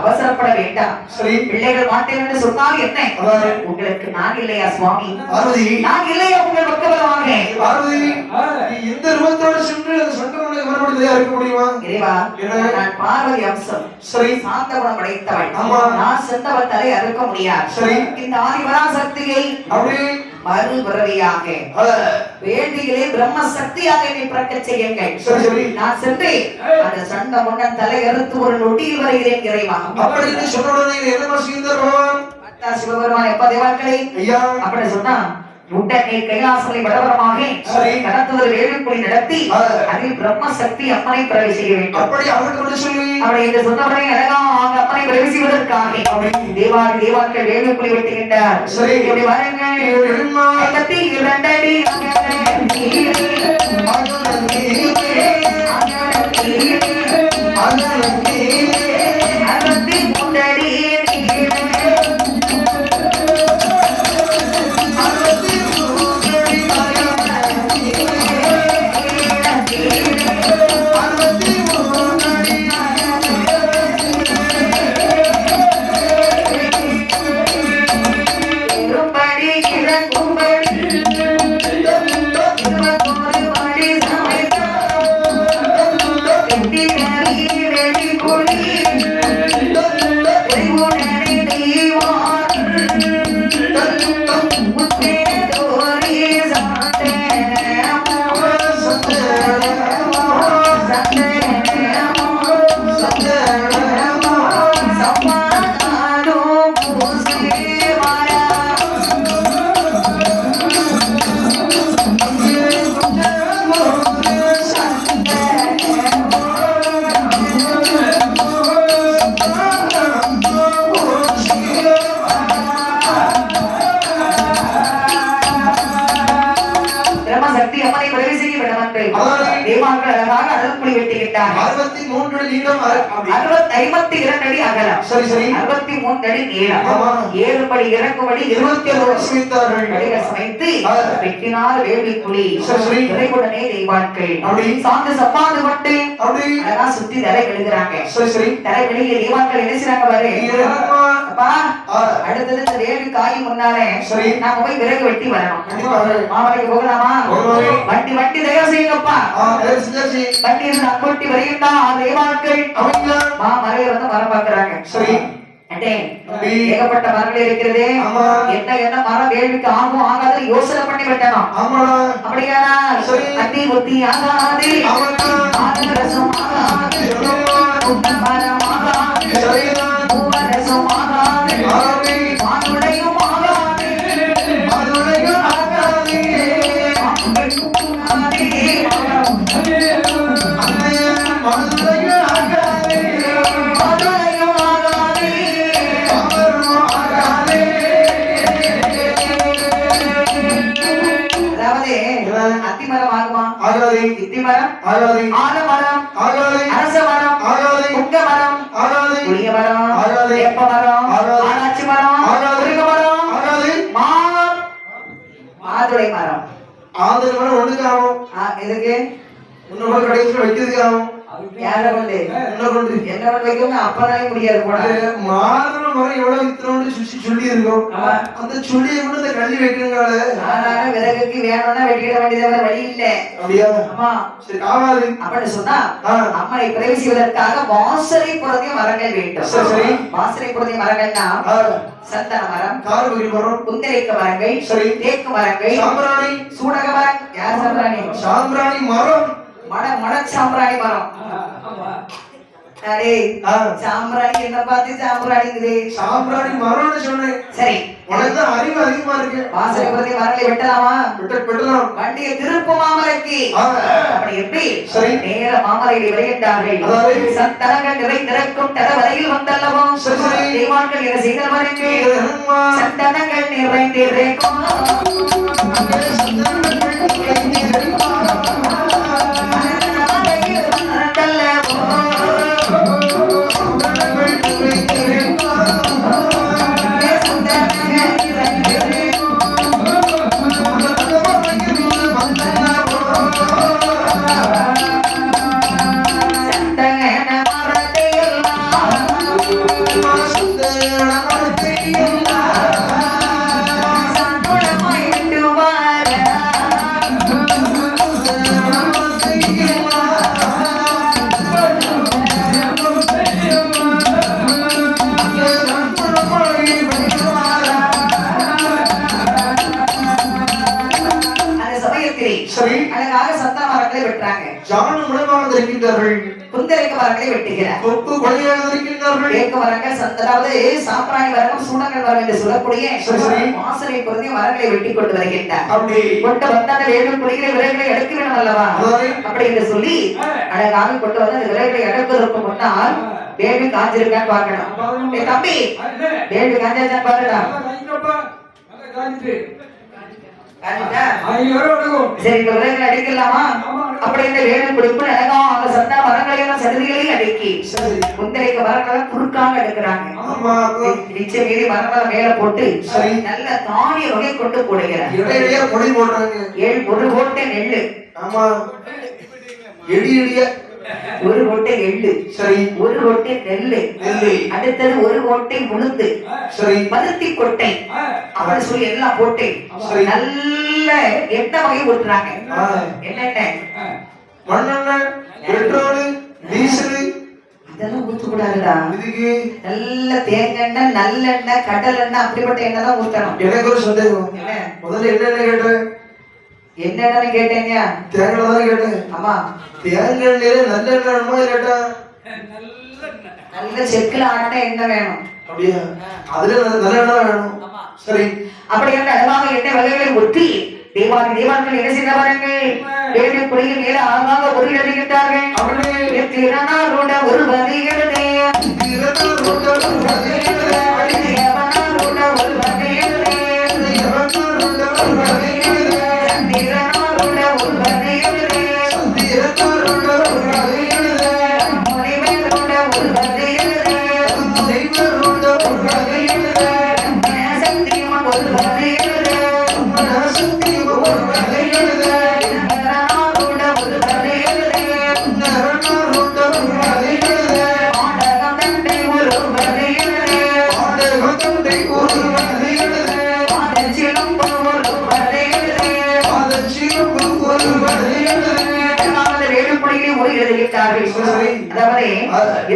அவசரப்பட வேண்டாம், பிள்ளைகள் மாட்டேன் என்று சொன்னால் என்ன, உங்களுக்கு நான் இல்லையா சுவாமி, நான் இல்லையா உங்கள் பக்கபலமாக இந்த ரூபத்தோடு சென்று சண்டை மறுபடியா இருக்க முடியுமா? இறைவா நான் பார்வதி அம்சம், சாந்த குணம் படைத்தவள், நான் சென்றவள் தலை அறுக்க முடியாது. இந்த ஆதிபராசக்தியை மறுபிறவியாக வேண்டிகளே பிரம்ம சக்தியாக என்னை பிறக்க செய்யுங்கள். நான் சென்று அந்த சண்ட முன்னன் தலை அறுத்து ஒரு நொடியில் வருகிறேன் இறைவா. அப்படின்னு சொன்ன உடனே என்ன செய்தார் பகவான்? சிவபெருமான் எப்ப தேவாக்களை அப்படி சொன்னா உடனே கைலாசத்தை வடபுறமாக சரி. கடத்துதல் வேள்விக்குடி நடத்தி அதில் பிரம்ம சக்தி அப்பனை பிறவி செய்ய வேண்டும். அப்படி அவருக்கு மட்டும் சொல்லி அவளை என்று சொன்னவரை அழகாக அப்பனை பிறவி செய்வதற்காக தேவாதி தேவாக்கள் வேள்விக்குடி வெட்டுகின்றார். சரி. இப்படி வாருங்கள். எம்மா. 52 அடி தேவாக்கள் அழகாக அருள்புரி வெட்டுகின்றார். 63 அடி நீளம் 52 அடி அகலம். சரி சரி 63 அடி நீளம். ஆமா. 7 படி இறக்கும்படி 21 சமைத்தார்கள். படிகள் சமைத்து வெட்டினார் வேள்விக்குடி. சரி சரி இறைவுடனே தேவாக்கள் அப்படி சாந்து சப்பாந்து பட்டு அப்படி அழகா சுத்தி தலை விழுகிறாங்க. சரி சரி தலை வெளியே தேவாக்கள் என்ன செய்றாங்க பாரு. அப்பா அடுத்தது இந்த வேள்வி காய் முன்னாலே சரி நாம போய் விறகு வெட்டி வரணும். கண்டிப்பாக மாமலைக்கு போகலாமா? வண்டி வண்டி தயார் செய்யுங்கப்பா. செஞ்சாச்சு. வண்டி இருந்து அங்கொட்டி வருகின்றா தேவாக்கள் அவங்க மலையை வந்து மரம் பார்க்கிறாங்க. சரி அடே ஏகப்பட்ட மரங்கள் இருக்கிறது. ஆமா. என்ன என்ன மரம் வேள்விக்கு ஆகும் ஆகாது யோசனை பண்ணி விட்டணும். ஆமாடா அப்படியானா சரி அத்தி புத்தி ஆகாது ஆமாடா ஆனரசம் ஆகாது மரம் ஆகாது சரிதான் பூவரசம் ஆகாது ஆமே மானுடையும் ஆகாது அதுலயும் ஆகாதே மானுடையும் ஆகாது அண்ணே மதுரையும் ஆகாதே மானுடையும் ஆகாது அவரும் ஆகாதே அதாவது அத்திமரம் ஆகுமா? ஆகாதே இத்திமரம் ஆகாதே ஆலமரம் ஆகாதே அரச மரம் ஆகாதே புங்க மரம் ஆகாதே புளிய மரம் ஆகாதே வேப்ப மரம் ஆகாதே ஆராய்ச்சி மரம் ஆகாதே முருங்க மரம் ஆகாதே மாதுளை மரம் ஆதரவு மரம் ஒண்ணுக்கு ஆகும் எதுக்கு இன்னும் கூட கடைசியில் வைக்கிறதுக்கு ஆகும் யார கொண்டு என்ன கொண்டு என்ன கொண்டு வைக்கவங்க அப்பதானே முடியாது போட மாதுளை மரம் எவ்வளவு இத்தனோடு சொல்லி இருக்கும் ஆமா. அந்த சொல்லியை கூட இந்த கள்ளி வைக்கிறீங்களே ஆனால விறகுக்கு வேணும்னா வெட்டிட வேண்டியது வழி இல்ல. அப்படியா ஆமா சரி ஆகாது அப்படின்னு சொன்னா ஆ. அம்மனை பிறவி செய்வதற்காக வாசலை புறதிய மரங்கள் வேண்டும். சரி, சரி. வாசலை புறதிய மரங்கள்னா ஆ. சந்தன மரம் கார்பகிரி மரம் குந்தலிக்க மரங்கள் சரி. தேக்கு மரங்கள் சாம்பிராணி சூடக மரம் யார் சாம்பிராணி சாம்பிராணி மரம் மட சாம்பிராணி மரம். அடே ஆ. சாம்பிராணி என்ன பார்த்து சாம்பிராணிங்குது. சாம்பிராணி மரம்னு சொன்னேன் சரி உனக்கு தான் அறிவு அதிகமா இருக்கு வாசலை புறதிய மரங்களை வெட்டலாமா? வெட்டலாம் வண்டியை திருப்பு மாமலைக்கு. ஆ. அப்படி எப்படி சரி. நேர மாமலையில் விளையிட்டார்கள். அதாவது சந்தனங்கள் நிறைந்திருக்கும் தடவரையில் வந்தல்லவோ சரி, சரி. தெய்வான்கள் என செய்தவருக்கு அம்மா. சந்தனங்கள் நிறைந்திருக்கும் தடவரையில் வந்தல்லவோ சந்தனங்கள் நிறைந்திருக்கும் சந்தன மரத்தையெல்லாம் சங்குடமாய் விட்டுவார அந்த சமயத்திலே சரி அழகாக சந்தன மரங்களை வெட்டுறாங்க. ஜான உணவாக இருக்கின்றார்கள் குந்தலைக்கு மரங்களை வெட்டுகிறார். கொப்பு கொலையாக இருக்கின்றார்கள். தேக்கு மரங்கள் அதாவது சாம்பிராணி மரம் சூடங்கள் மரம் என்று சொல்லக்கூடிய வாசனை பொருந்திய மரங்களை வெட்டி கொண்டு வருகின்றார். அப்படி கொண்டு வந்தான வேடு குடிகளை விரைகளை எடுக்க வேண்டும் அல்லவா அப்படி என்று சொல்லி அழகாக கொண்டு வந்து அந்த விரைகளை எடுப்பதற்கு முன்னால் வேடு காஞ்சிருக்கான்னு பார்க்கணும். தம்பி வேடு காஞ்சிருக்கான்னு பாருடா. சரி இந்த விரைகளை அடிக்கலாமா அப்படி இந்த வேடு குடிப்பு அழகா அந்த சந்தன மரங்களையும் சடுதிகளையும் அடுக்கி குந்தலைக்கு மரங்களை குறுக்காக எடுக்கிறாங்க. நிச்சயம் மீறி மரங்களை மேல போட்டு நல்ல தானிய வகை கொண்டு போடுகிறார். ஒரு கோட்டை நெல்லு. ஆமா எடி எடிய ஒரு கோட்டை எள்ளு. சரி ஒரு கோட்டை நெல்லு. அடுத்தது ஒரு கோட்டை உளுந்து. சரி பருத்தி கொட்டை அப்படி சொல்லி எல்லாம் போட்டு நல்ல எண்ணெய் வகை ஊற்றுறாங்க. என்னென்ன மண்ணெண்ணெய் பெட்ரோல் டீசல் இதெல்லாம் ஊற்றக்கூடாதுடா. நல்ல தேங்காய் எண்ணெய் நல்லெண்ணெய் கடல் எண்ணெய் அப்படிப்பட்ட எண்ணெய் தான் ஊற்றணும். எனக்கு ஒரு சந்தேகம். முதல்ல என்னென்ன கேட்டேன் என்னென்னு கேட்டேங்க. தேங்காய் தானே கேட்டேன். ஆமா தேங்காய் நல்ல எண்ணெய் கேட்டா நல்ல செக்குல ஆட்ட எண்ணெய் வேணும். அப்படியா அதுல நல்ல எண்ணெய் வேணும். சரி அப்படி என்ற அழகாக எண்ணெய் வகைகளை ஊற்றி தேவான்கள் என்ன செய்தவர்கள் வேடு குடியில் மேல அழகாக ஒரு எழுதுகின்றார்கள். திறனாரோட ஒரு வரிகளே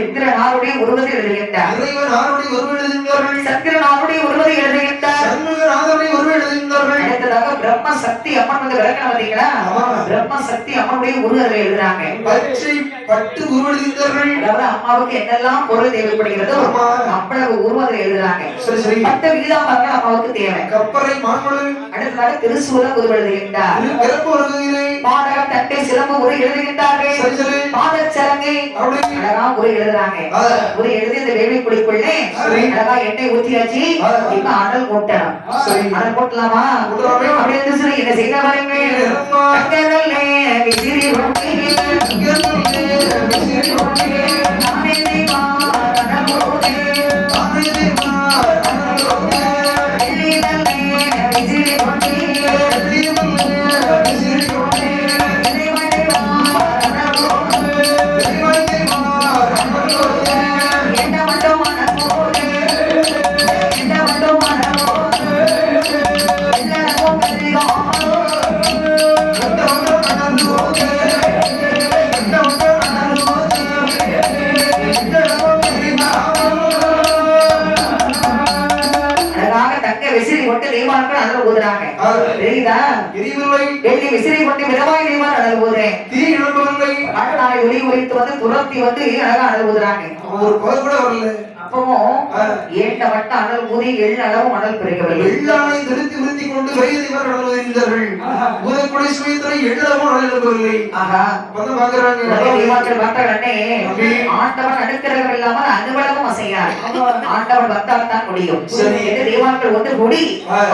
இந்திரனாருடைய உருவத்தை எழுதுகின்றார். சந்திரனாருடைய உருவத்தை எழுதுகின்றார். அடுத்ததாக பிரம்ம சக்தி அம்மன் வந்து விளக்கணம் பார்த்தீங்களா? பிரம்ம சக்தி அம்மனுடைய உருவத்தை எழுதுறாங்க. அதாவது அம்மாவுக்கு என்னெல்லாம் பொருள் தேவைப்படுகிறதோ அவ்வளவு உருவத்தை எழுதுறாங்க. பட்ட விகிதாமங்கள் அம்மாவுக்கு தேவை. அடுத்ததாக திருசூலம் உருவம் எழுதுகின்றார். பாடகம் தட்டை சிலம்பு உரை எழுதுகின்றார்கள். பாதச்சலங்கை அழகா உரை எழுதுறாங்க. உரை எழுதி இந்த வேள்வி குடிக்குள்ளே அழகா எண்ணெய் ஊற்றியாச்சு. இப்ப அனல் போட்டணும். அனல் போட்டலாமா? அப்படின்னு சொல்லி என்ன செய்த பாருங்க. விசிறி துரத்தி வந்து அழகா அனல் ஊதுறாங்க. ஒரு கோயில் கூட வரல. அப்பவும் ஏண்ட மட்ட அனல் ஊதி எள் அளவும் அனல் பெருகவில்லை. எள்ளானை திருத்தி உறுத்தி கொண்டு வயதிவர் அனல் ஊதுகின்றார்கள். ஊதக்கூடிய சமயத்துல எள்ளவும் அனல் எழுப்பவில்லை. ஆஹா வந்து பாக்குறாங்க. ஆண்டவன் அடுக்கிறவர்கள் இல்லாமல் அனுபவமும் அசையார். ஆண்டவன் வந்தால் தான் முடியும். தேவான்கள் வந்து கூடி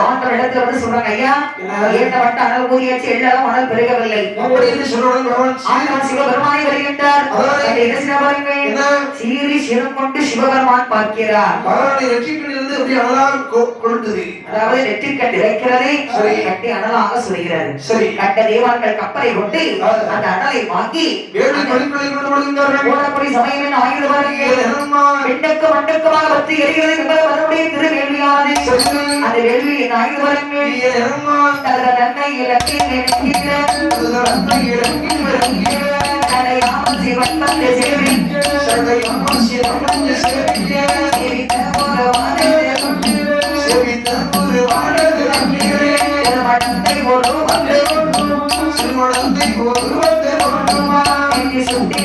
ஆண்டவன் இடத்துல வந்து சொல்றாங்க, ஐயா ஏண்ட மட்ட அனல் ஊதியாச்சு எள்ளளவும் அனல் பெருகவில்லை. அப்படின்னு சொல்லுவாங்க. ஆண்டவன் சிவபெருமானை வருகின்றார். சீறி சிரம் கொண்டு சிவபெருமான் பார்க்கிறார். அதாவது நெற்றிக்கண் இறைக்கிறது, கட்டி அனலாக சுடுகிறது. கட்ட தேவான்கள் கப்பலை கொண்டு அந்த அனலை வாங்கி ஓடக்கூடிய சமயம் பெண்ணுக்கு மண்ணுக்குமாக பற்றி எரிகிறது என்பது மறுபடிய திருவேள்வியானது. அந்த வேள்வி என் ஆயுத வரங்கள் நன்மை இலக்கிய சிவன் வந்து சேவை சுட்டி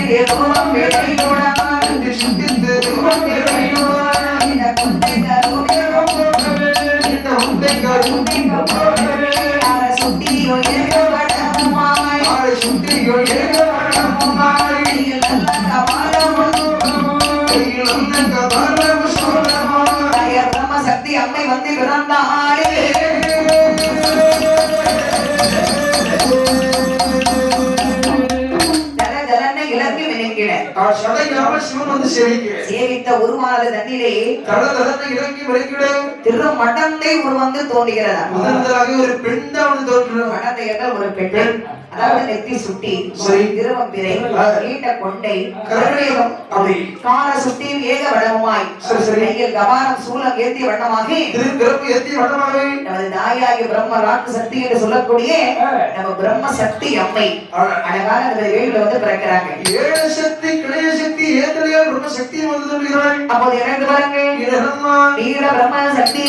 சுட்டியோ ஏக வடமாய் சுட்டியோ ஏக வடமாய் பிரம்ம சக்தி அம்மை வந்து பிறந்தாளே இலக்கு விளங்கிட சிவன் வந்து சேவித்த உருவானது தண்ணிலே இலக்கி விளக்கிட திரு மடந்தை உருவந்து தோன்றுகிறதா முதலாக ஒரு பெண் தான் வந்து தோன்றும் மடந்தை என்றால் ஒரு பெண் அதாவது நெத்தி சுட்டி திருவம் பிறை நீண்ட கொண்டை கருவேகம் அப்படி கால சுட்டி ஏக வடமாய் கையில் கபாரம் சூலம் ஏத்திய வண்ணமாகி திருப்பிறப்பு ஏத்திய வண்ணமாகி நமது தாயாகிய பிரம்ம ராட்டு சக்தி என்று சொல்லக்கூடிய நம்ம பிரம்ம சக்தி அம்மை அழகாக அந்த வேலையில வந்து பிறக்கிறாங்க ஏழு சக்தி கிளைய சக்தி ஏத்தலையா பிரம்ம சக்தி வந்து சொல்கிறாள் அப்போது எனக்கு பாருங்கள் நீல பிரம்ம சக்தி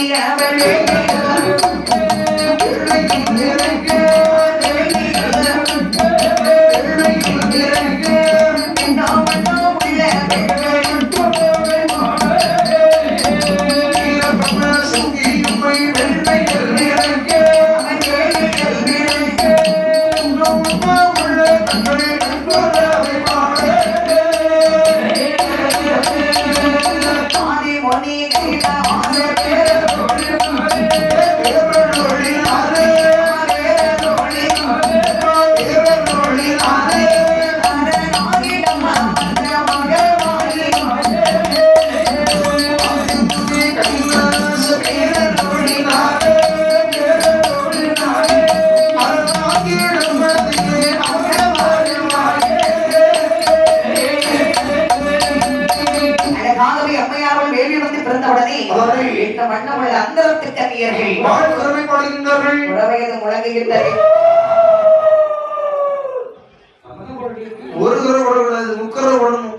ஒரு தடவை போடக்கூடாது, முக்கரை போடணும்.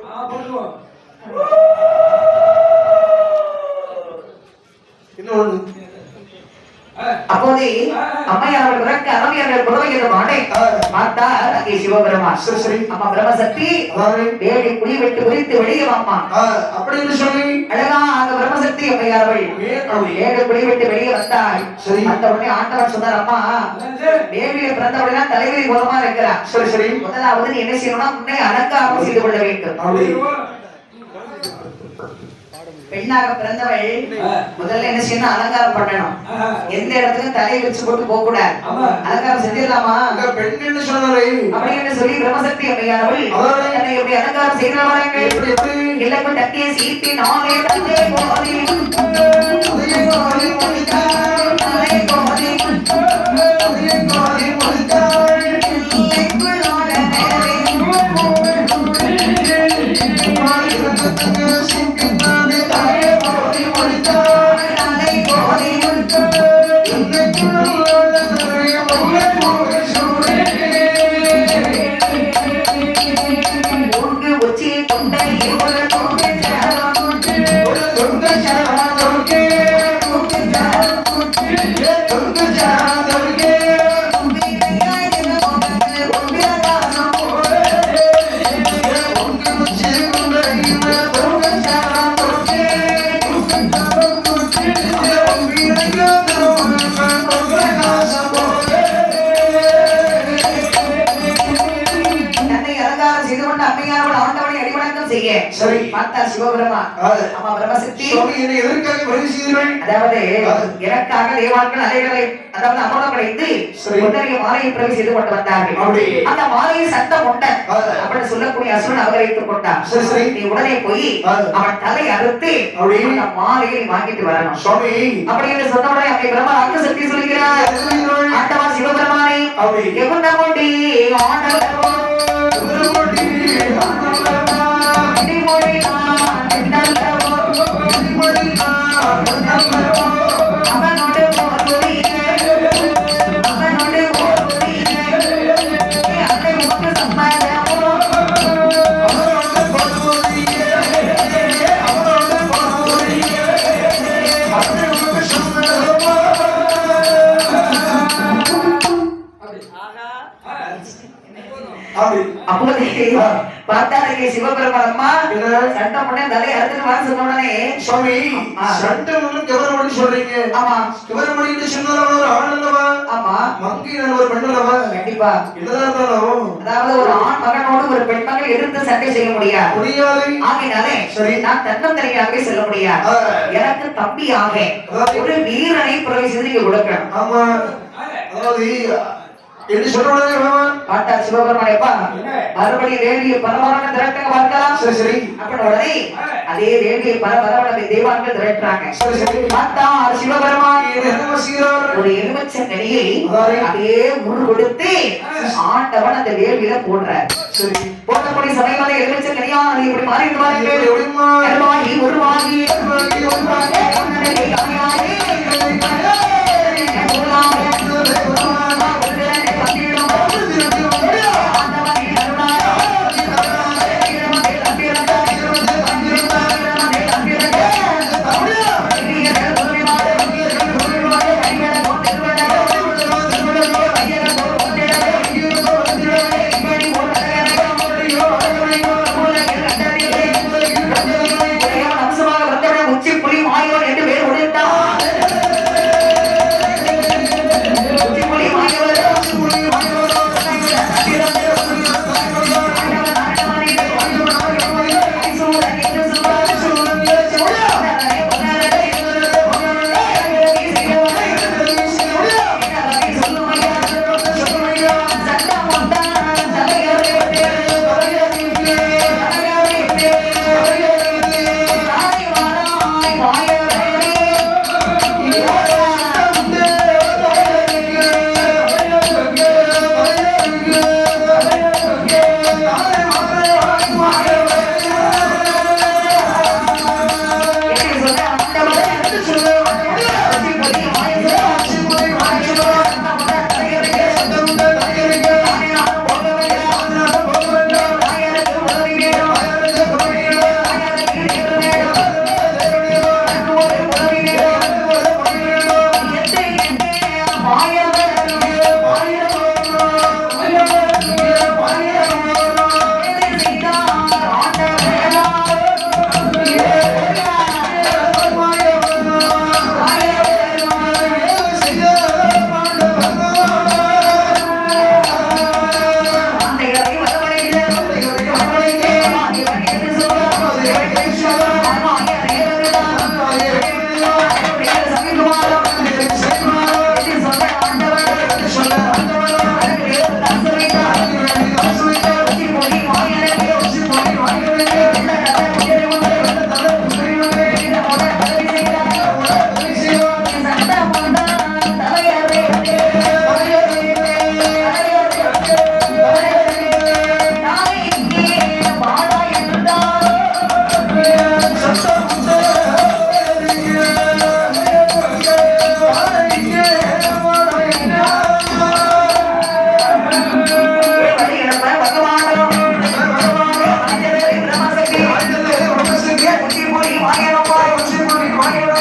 இன்னொன்று அப்போதே அம்மையார்கள் பிறக்க அரபியர்கள் புறவையில் மாட்டை பார்த்தா அங்கே சிவபெருமான் அம்மா பிரம்மசக்தி வேலை குடி விட்டு குறித்து வெளியே வாமா அப்படின்னு சொல்லி அழகா அந்த பிரம்மசக்தி அம்மையார்கள் வேலை குடி விட்டு வெளியே வந்தாள். அந்த உடனே ஆண்டவன் சொன்னார், அம்மா வேலையில பிறந்த உடனே தலைவரி மூலமா இருக்கிறார். முதலாவது நீ என்ன செய்யணும்னா முன்னே அலங்காரம் செய்து கொள்ள வேண்டும். பெண்ணாக பிறந்தவள் முதல்ல என்ன செய்யணும், அலங்காரம் பண்ணணும். எந்த இடத்துக்கும் தலையை வச்சு போட்டு போக கூடாது. அலங்காரம் செஞ்சிடலாமா அப்படின்னு சொல்லி பிரம்மசக்தி அம்மையானவள் என்னை எப்படி அலங்காரம் செய்யறாங்க. இலக்கு தட்டிய சீட்டி நாளே தந்தை போதி எனக்காக தேவான்கள் அலைகளை அதாவது அமலமடைந்து உடனே மாலையை பிரவி செய்து கொண்டு வந்தார்கள். அந்த மாலையை சட்டம் கொண்ட அப்படின்னு சொல்லக்கூடிய அசுரன் அபகரித்துக் கொண்டான். நீ உடனே போய் அவன் தலை அறுத்து அந்த மாலையை வாங்கிட்டு வரணும் அப்படின்னு சொன்ன உடனே அப்படி பிரம்மா அங்க சக்தி சொல்கிறார், ஆண்டவா சிவபெருமானே எகுண்டமோடி ஆண்டவரோ அப்படி அப்போதே பார்த்தாலே சிவபெருமான் அம்மா என்ன சண்டை பண்ண தலையை அறுத்துட்டு வர சொன்ன உடனே சுவாமி சண்டை ஒண்ணு கவனமணி சொல்றீங்க ஆமா கவனமணி சொன்னாலும் ஒரு ஆண் அல்லவா ஆமா மங்கை நான் ஒரு பெண் அல்லவா கண்டிப்பா என்னதான் இருந்தாலும் அதாவது ஒரு ஆண் மகனோடு ஒரு பெண் மகள் எதிர்த்து சண்டை செய்ய முடியாது முடியாது ஆகினாலே சரி நான் தன்னந்தனியாகவே செல்ல முடியாது எனக்கு தம்பியாக ஒரு வீரனை பிரவேசித்து நீங்க கொடுக்கணும் ஆமா அதாவது என்ன சொல்றாங்க பாட்டா சிவபெருமான் எப்பா மறுபடியும் வேண்டிய பரவரான திரட்டங்க பார்க்கலாம் சரி சரி அப்ப உடனே அதே வேண்டிய பரவரான தேவான்கள் திரட்டுறாங்க சரி சரி பார்த்தா சிவபெருமான் என்ன செய்யறார் ஒரு எலுமிச்சங்கனியை அப்படியே முள் கொடுத்து ஆண்டவன் அந்த வேள்வியில போடுறார் சரி போடக்கூடிய சமயம் அந்த எலுமிச்சங்கனியா அது இப்படி மாறி எப்படிமா உருவாகி உருவாகி உருவாகி